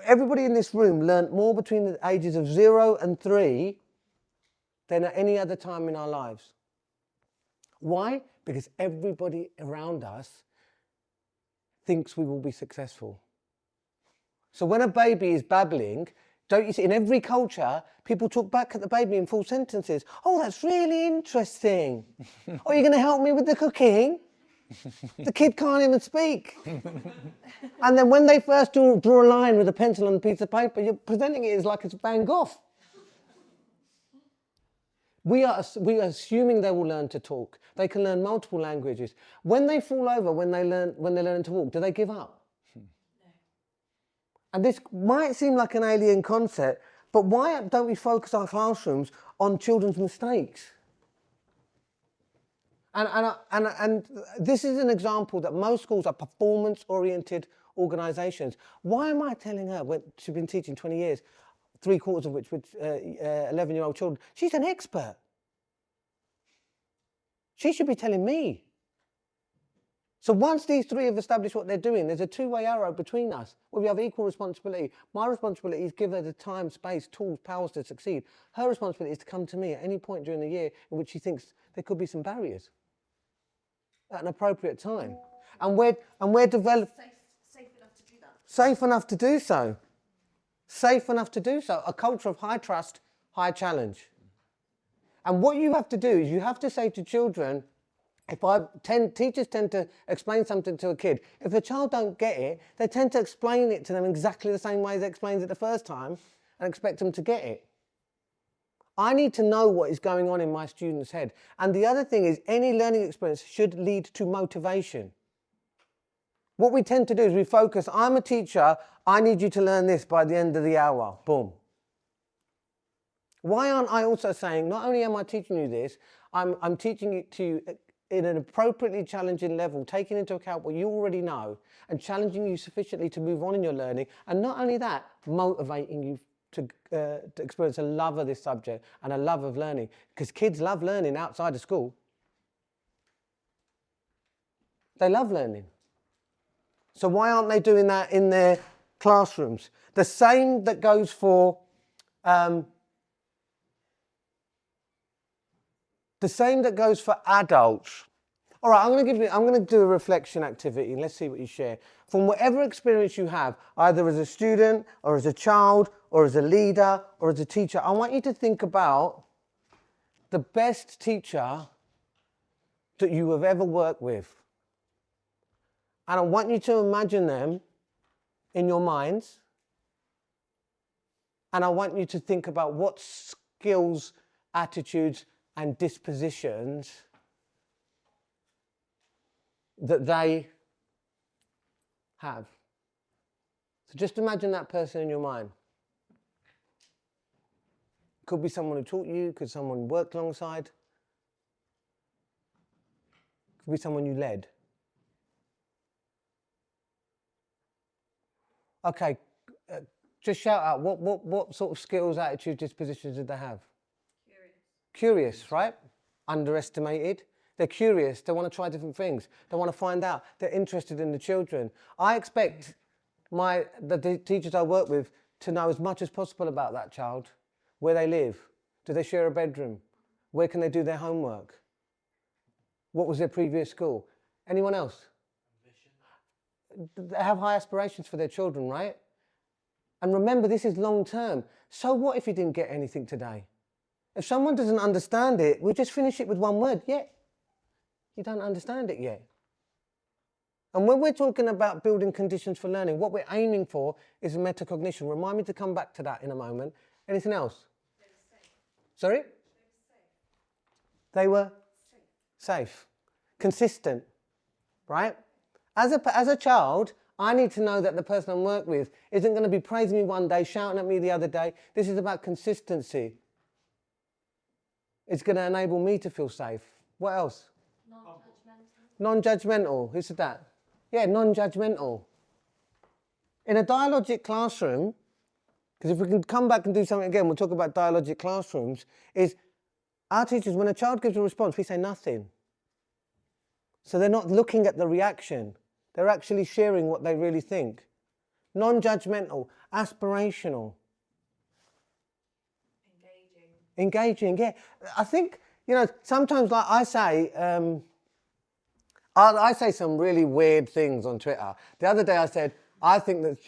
Speaker 1: everybody in this room learnt more between the ages of 0 and 3 than at any other time in our lives. Why? Because everybody around us thinks we will be successful. So when a baby is babbling, don't you see, in every culture, people talk back at the baby in full sentences. Oh, that's really interesting. Oh, you're going to help me with the cooking? The kid can't even speak. And then when they first draw a line with a pencil on a piece of paper, you're presenting it as like it's Van Gogh. We are assuming they will learn to talk. They can learn multiple languages. When they fall over, when they learn to walk, do they give up? No. And this might seem like an alien concept, but why don't we focus our classrooms on children's mistakes? And this is an example that most schools are performance-oriented organisations. Why am I telling her, when she's been teaching 20 years, 3/4 of which with 11-year-old children, she's an expert. She should be telling me. So once these three have established what they're doing, there's a two-way arrow between us where we have equal responsibility. My responsibility is to give her the time, space, tools, powers to succeed. Her responsibility is to come to me at any point during the year in which she thinks there could be some barriers at an appropriate time. And we're developing...
Speaker 2: Safe enough to do that.
Speaker 1: Safe enough to do so. Safe enough to do so. A culture of high trust, high challenge. And what you have to do is you have to say to children, teachers tend to explain something to a kid. If a child don't get it, they tend to explain it to them exactly the same way as they explained it the first time and expect them to get it. I need to know what is going on in my student's head. And the other thing is, any learning experience should lead to motivation. What we tend to do is we focus, I'm a teacher, I need you to learn this by the end of the hour. Boom. Why aren't I also saying, not only am I teaching you this, I'm teaching it to you in an appropriately challenging level, taking into account what you already know and challenging you sufficiently to move on in your learning. And not only that, motivating you to experience a love of this subject and a love of learning. Because kids love learning outside of school. They love learning. So why aren't they doing that in their classrooms? The same that goes for adults. All right, I'm going to do a reflection activity and let's see what you share. From whatever experience you have, either as a student or as a child or as a leader or as a teacher, I want you to think about the best teacher that you have ever worked with. And I want you to imagine them in your minds. And I want you to think about what skills, attitudes, and dispositions that they have. So just imagine that person in your mind. Could be someone who taught you, could be someone you worked alongside, could be someone you led. Okay, just shout out, what sort of skills, attitudes, dispositions did they have? Curious, right? Underestimated. They're curious, they want to try different things. They want to find out, they're interested in the children. I expect the teachers I work with to know as much as possible about that child. Where they live, do they share a bedroom? Where can they do their homework? What was their previous school? Anyone else? They have high aspirations for their children, right? And remember, this is long term. So what if you didn't get anything today? If someone doesn't understand it, we'll just finish it with one word. Yeah, you don't understand it yet. And when we're talking about building conditions for learning, what we're aiming for is metacognition. Remind me to come back to that in a moment. Anything else?
Speaker 2: They were safe.
Speaker 1: Sorry? They were safe. Consistent, right? As a child, I need to know that the person I'm working with isn't going to be praising me one day, shouting at me the other day. This is about consistency. It's going to enable me to feel safe. What else?
Speaker 3: Non-judgmental.
Speaker 1: Non-judgmental. Who said that? Yeah, non-judgmental. In a dialogic classroom, because if we can come back and do something again, we'll talk about dialogic classrooms, is our teachers, when a child gives a response, we say nothing. So they're not looking at the reaction. They're actually sharing what they really think. Non-judgmental, aspirational. Engaging, yeah. I think, sometimes like I say some really weird things on Twitter. The other day I said, I think that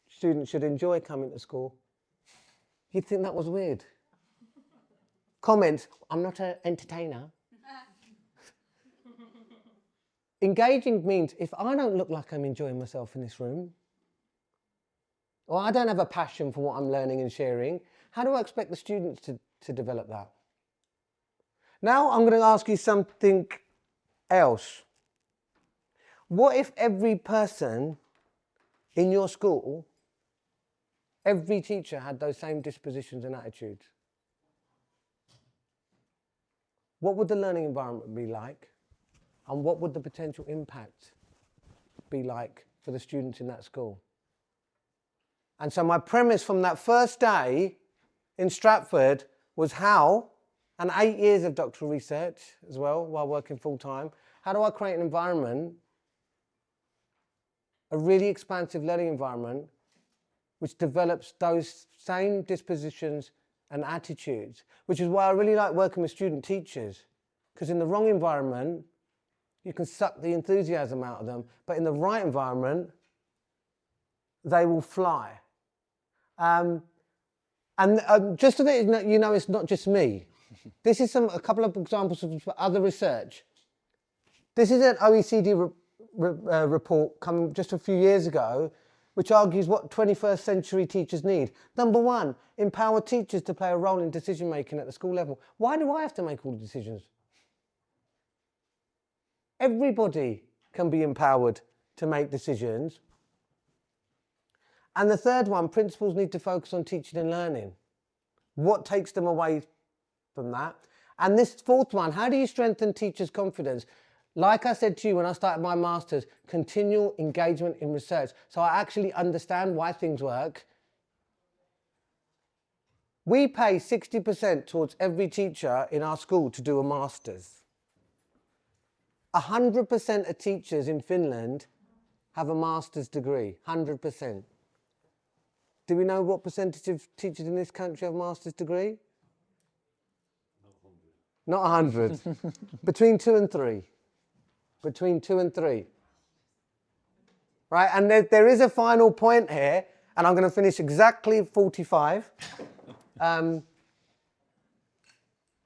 Speaker 1: students should enjoy coming to school. You'd think that was weird. Comments, I'm not an entertainer. Engaging means if I don't look like I'm enjoying myself in this room, or I don't have a passion for what I'm learning and sharing, how do I expect the students to develop that? Now I'm going to ask you something else. What if every person in your school, every teacher had those same dispositions and attitudes? What would the learning environment be like? And what would the potential impact be like for the students in that school? And so my premise from that first day in Stratford was how, and 8 years of doctoral research as well while working full time, how do I create an environment, a really expansive learning environment, which develops those same dispositions and attitudes, which is why I really like working with student teachers, because in the wrong environment, you can suck the enthusiasm out of them, but in the right environment, they will fly. Just so that you know, it's not just me. This is a couple of examples of other research. This is an OECD report coming just a few years ago, which argues what 21st century teachers need. Number one, empower teachers to play a role in decision making at the school level. Why do I have to make all the decisions? Everybody can be empowered to make decisions. And the third one, principals need to focus on teaching and learning. What takes them away from that? And this fourth one, how do you strengthen teachers' confidence? Like I said to you when I started my master's, continual engagement in research. So I actually understand why things work. We pay 60% towards every teacher in our school to do a master's. 100% of teachers in Finland have a master's degree, 100%. Do we know what percentage of teachers in this country have a master's degree? Not 100. Between 2 and 3. Between 2 and 3. Right, and there is a final point here, and I'm going to finish exactly 45.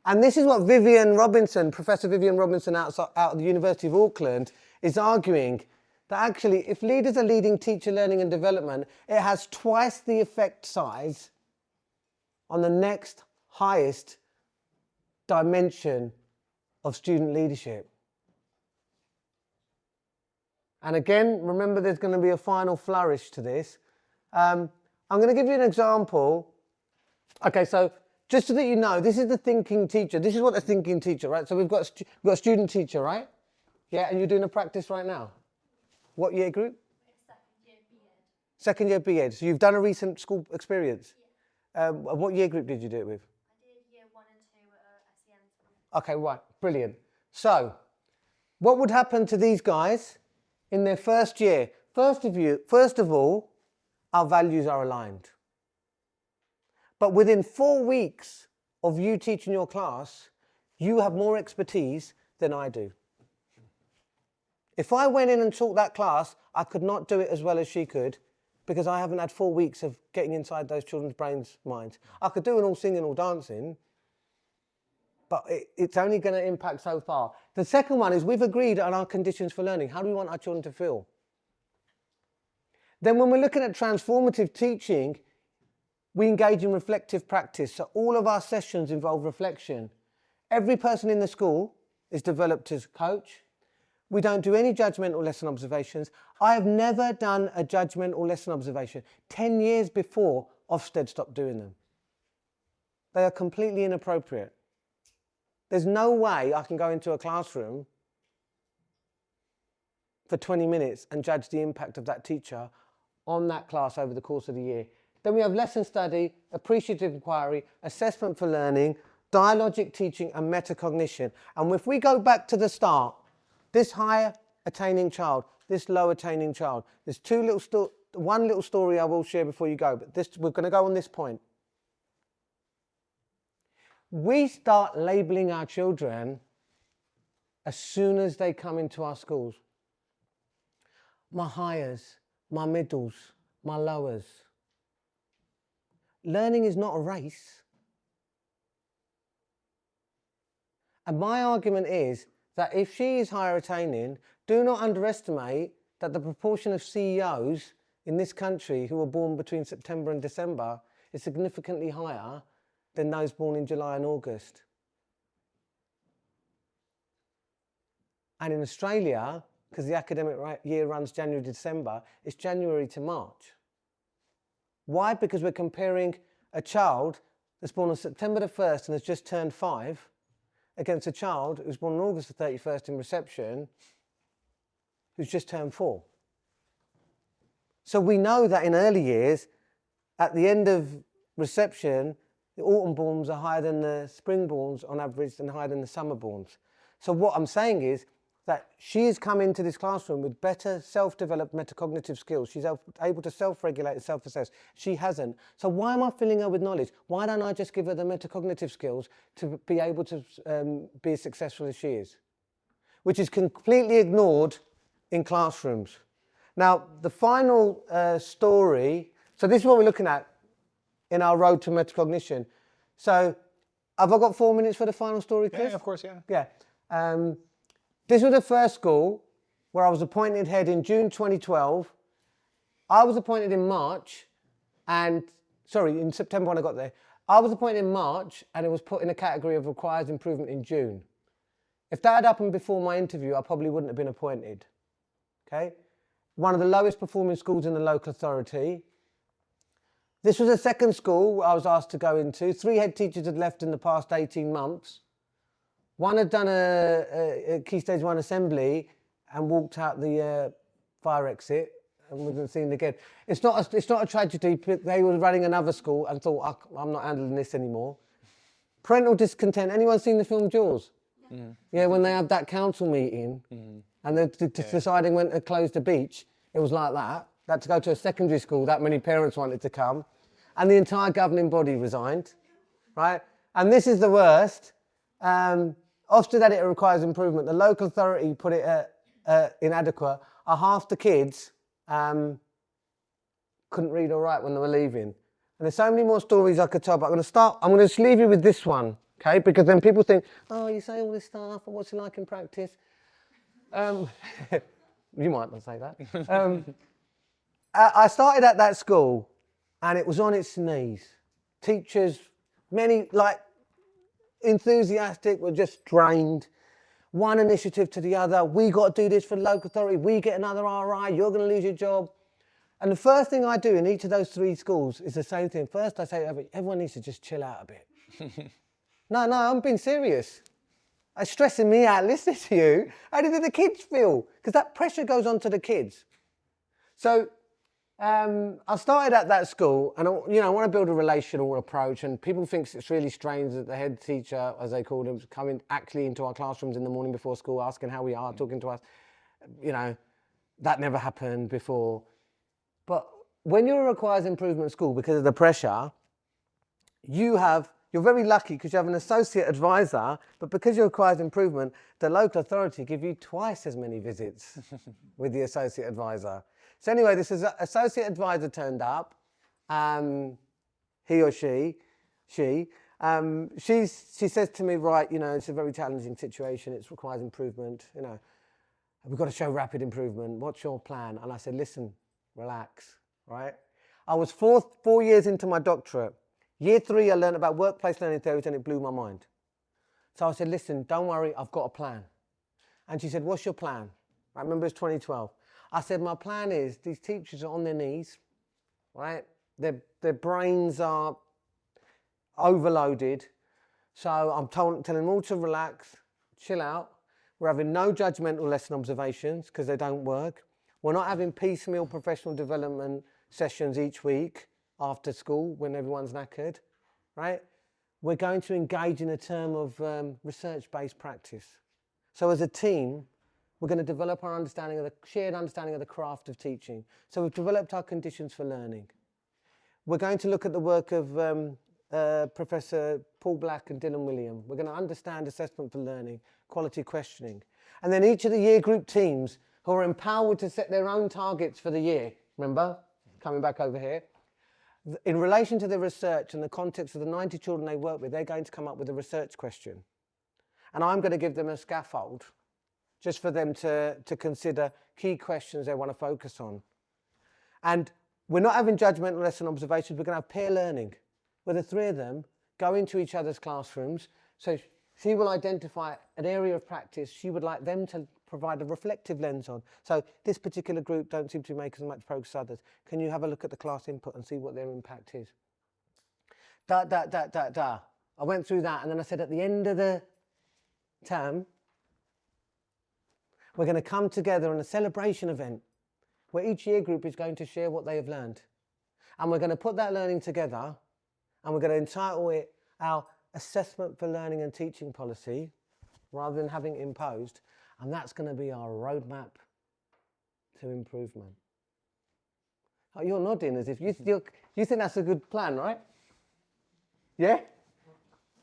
Speaker 1: And this is what Professor Vivian Robinson out of the University of Auckland is arguing, that actually if leaders are leading teacher learning and development, it has twice the effect size on the next highest dimension of student leadership. And again, remember there's going to be a final flourish to this. I'm going to give you an example. Okay, so just so that you know, this is the thinking teacher. This is what a thinking teacher, right? So we've got a student teacher, right? Yeah, and you're doing a practice right now. What year group?
Speaker 3: Second year BEd.
Speaker 1: Second year BEd. So you've done a recent school experience?
Speaker 3: Yeah.
Speaker 1: What year group did you do it with?
Speaker 3: I did year 1 and 2 at SEN school.
Speaker 1: Okay, right, brilliant. So, what would happen to these guys in their first year? First of all, our values are aligned. But within 4 weeks of you teaching your class, you have more expertise than I do. If I went in and taught that class, I could not do it as well as she could because I haven't had 4 weeks of getting inside those children's brains, minds. I could do an all singing, all dancing, but it's only going to impact so far. The second one is we've agreed on our conditions for learning. How do we want our children to feel? Then when we're looking at transformative teaching, we engage in reflective practice. So all of our sessions involve reflection. Every person in the school is developed as coach. We don't do any judgmental lesson observations. I have never done a judgmental lesson observation. 10 years before Ofsted stopped doing them. They are completely inappropriate. There's no way I can go into a classroom for 20 minutes and judge the impact of that teacher on that class over the course of the year. Then we have lesson study, appreciative inquiry, assessment for learning, dialogic teaching and metacognition. And if we go back to the start, this higher attaining child, this low attaining child, there's one little story I will share before you go, but we're going to go on this point. We start labelling our children as soon as they come into our schools. My highers, my middles, my lowers. Learning is not a race. And my argument is that if she is higher attaining, do not underestimate that the proportion of CEOs in this country who were born between September and December is significantly higher than those born in July and August. And in Australia, because the academic year runs January to December, it's January to March. Why? Because we're comparing a child that's born on September the 1st and has just turned 5 against a child who's born on August the 31st in reception who's just turned 4. So we know that in early years, at the end of reception, the autumn-borns are higher than the spring-borns on average and higher than the summer-borns. So what I'm saying is that she's come into this classroom with better self-developed metacognitive skills. She's able to self-regulate and self-assess. She hasn't. So why am I filling her with knowledge? Why don't I just give her the metacognitive skills to be able to be as successful as she is? Which is completely ignored in classrooms. Now, the final story, so this is what we're looking at in our road to metacognition. So have I got 4 minutes for the final story, Chris?
Speaker 4: Yeah, of course, yeah.
Speaker 1: Yeah. This was the first school where I was appointed head in June 2012. I was appointed in March in September when I got there. I was appointed in March and it was put in a category of requires improvement in June. If that had happened before my interview, I probably wouldn't have been appointed. Okay? One of the lowest performing schools in the local authority. This was the second school I was asked to go into. 3 head teachers had left in the past 18 months. One had done a Key Stage 1 assembly and walked out the fire exit and wasn't seen again. It's not a tragedy. They were running another school and thought, I'm not handling this anymore. Parental discontent. Anyone seen the film Jaws? Mm-hmm. Yeah, when they had that council meeting and they're deciding when to close the beach, it was like that. They had to go to a secondary school, that many parents wanted to come, and the entire governing body resigned, right? And this is the worst. Ofsted had it requires improvement. The local authority put it inadequate. Half the kids couldn't read or write when they were leaving. And there's so many more stories I could tell, but I'm going to just leave you with this one, okay? Because then people think, oh, you say all this stuff, and what's it like in practice? You might not say that. I started at that school, and it was on its knees. Teachers, many, enthusiastic, were just drained. One initiative to the other. We got to do this for the local authority. We get another RI. You're going to lose your job. And the first thing I do in each of those 3 schools is the same thing. First, I say, everyone needs to just chill out a bit. No, I'm being serious. It's stressing me out listening to you. How do the kids feel? Because that pressure goes on to the kids. So I started at that school, and I want to build a relational approach, and people think it's really strange that the head teacher, as they call them, coming actually into our classrooms in the morning before school, asking how we are, talking to us. That never happened before. But when you're a requires improvement school because of the pressure, you have you're very lucky because you have an associate advisor, but because you requires improvement, the local authority give you twice as many visits with the associate advisor. So anyway, this is associate advisor turned up, he or she says to me, right, you know, it's a very challenging situation, it requires improvement, you know, we've got to show rapid improvement, what's your plan? And I said, listen, relax, right? I was 4 years into my doctorate. Year 3, I learned about workplace learning theories and it blew my mind. So I said, listen, don't worry, I've got a plan. And she said, what's your plan? I remember it's 2012. I said, my plan is these teachers are on their knees, right? Their brains are overloaded. So I'm telling them all to relax, chill out. We're having no judgmental lesson observations because they don't work. We're not having piecemeal professional development sessions each week after school when everyone's knackered, right? We're going to engage in a term of research-based practice. So as a team, we're going to develop our understanding of the shared understanding of the craft of teaching. So we've developed our conditions for learning. We're going to look at the work of Professor Paul Black and Dylan William. We're going to understand assessment for learning, quality questioning. And then each of the year group teams who are empowered to set their own targets for the year, remember, coming back over here, in relation to the research and the context of the 90 children they work with, they're going to come up with a research question. And I'm going to give them a scaffold just for them to consider key questions they want to focus on. And we're not having judgmental lesson observations, we're going to have peer learning, where the 3 of them go into each other's classrooms. So she will identify an area of practice she would like them to provide a reflective lens on. So this particular group don't seem to be making as much progress as others. Can you have a look at the class input and see what their impact is? I went through that and then I said at the end of the term, we're going to come together on a celebration event where each year group is going to share what they have learned. And we're going to put that learning together and we're going to entitle it our Assessment for Learning and Teaching Policy rather than having it imposed. And that's going to be our roadmap to improvement. Oh, you're nodding as if you think that's a good plan, right? Yeah?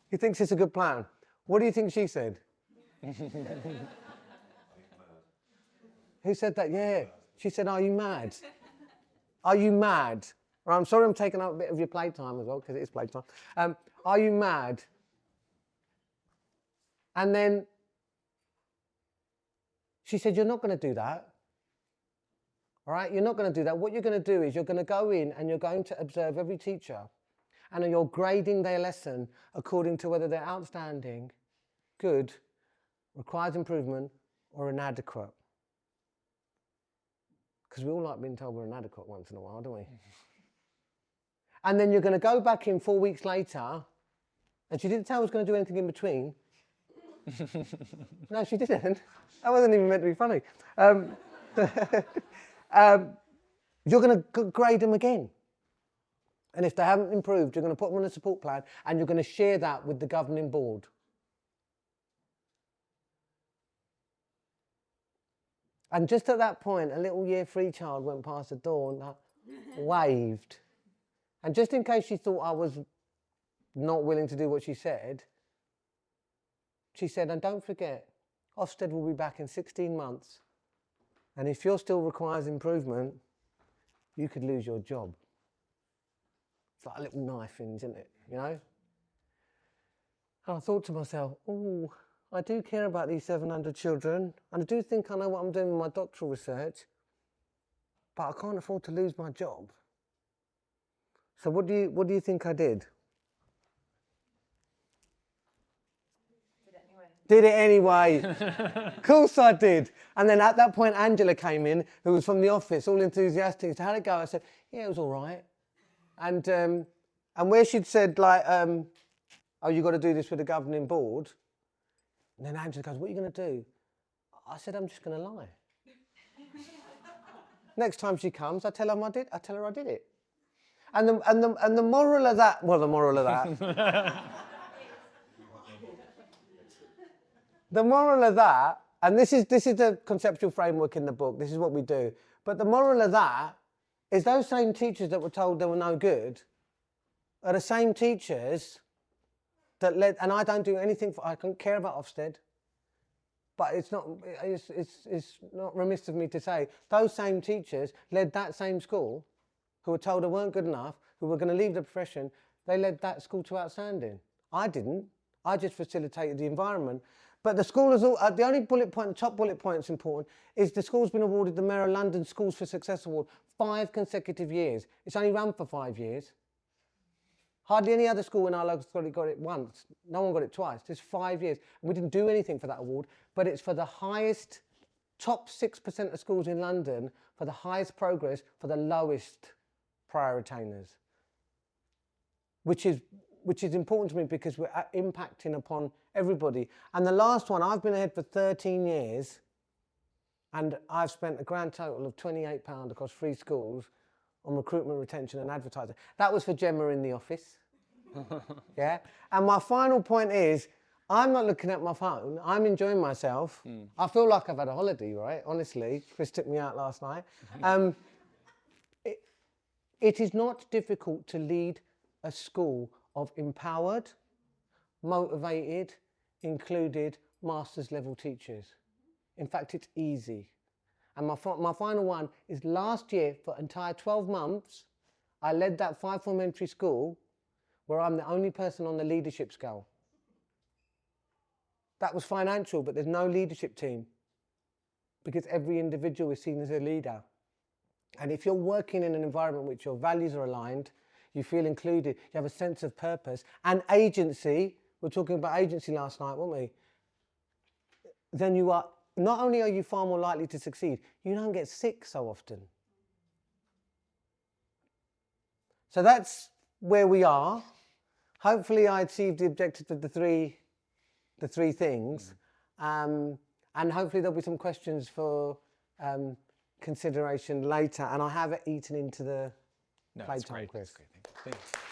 Speaker 1: He thinks it's a good plan. What do you think she said? Who said that? Yeah. She said, are you mad? Are you mad? Well, I'm sorry I'm taking up a bit of your playtime as well, because it is playtime. Are you mad? And then she said, you're not going to do that. All right? You're not going to do that. What you're going to do is you're going to go in and you're going to observe every teacher and you're grading their lesson according to whether they're outstanding, good, requires improvement, or inadequate. Because we all like being told we're inadequate once in a while, don't we? And then you're going to go back in 4 weeks later, and she didn't tell us going to do anything in between. No, she didn't. That wasn't even meant to be funny. You're going to grade them again. And if they haven't improved, you're going to put them on a support plan, and you're going to share that with the governing board. And just at that point, a little year 3 child went past the door and waved. And just in case she thought I was not willing to do what she said, and don't forget, Ofsted will be back in 16 months. And if yours still requires improvement, you could lose your job. It's like a little knife in, isn't it? You know? And I thought to myself, oh, I do care about these 700 children, and I do think I know what I'm doing with my doctoral research, but I can't afford to lose my job. So what do you think I did? Did it anyway. Of course I did. And then at that point, Angela came in, who was from the office, all enthusiastic. So how'd it go? I said, yeah, it was all right. And where she'd said, like, oh, you've got to do this with the governing board. And then Angela goes, what are you going to do? I said, I'm just going to lie. Next time she comes, I tell her I did it. And the moral of that, well, the moral of that, the moral of that, and this is the conceptual framework in the book, this is what we do, but the moral of that is those same teachers that were told they were no good are the same teachers that led, and I don't do anything I don't care about Ofsted, but it's not remiss of me to say, those same teachers led that same school, who were told they weren't good enough, who were going to leave the profession, they led that school to outstanding. I didn't. I just facilitated the environment. But the school is all, the only bullet point, the top bullet point that's important, is the school's been awarded the Mayor of London Schools for Success Award 5 consecutive years. It's only run for 5 years. Hardly any other school in our local authority got it once. No one got it twice. It's 5 years. And we didn't do anything for that award, but it's for the highest, top 6% of schools in London, for the highest progress, for the lowest prior attainers. Which is important to me because we're impacting upon everybody. And the last one, I've been ahead for 13 years, and I've spent a grand total of £28 across 3 schools on recruitment, retention and advertising. That was for Gemma in the office. Yeah. And my final point is, I'm not looking at my phone. I'm enjoying myself. I feel like I've had a holiday, right? Honestly, Chris took me out last night. It is not difficult to lead a school of empowered, motivated, included, master's level teachers. In fact, it's easy. And my final one is last year, for entire 12 months, I led that 5 form entry school where I'm the only person on the leadership scale. That was financial, but there's no leadership team because every individual is seen as a leader. And if you're working in an environment in which your values are aligned, you feel included, you have a sense of purpose and agency, we were talking about agency last night, weren't we? Then you are, not only are you far more likely to succeed, you don't get sick so often. So that's where we are. Hopefully I achieved the objective of the three things. And hopefully there'll be some questions for consideration later. And I have eaten into the playtime quiz.
Speaker 4: Thank you.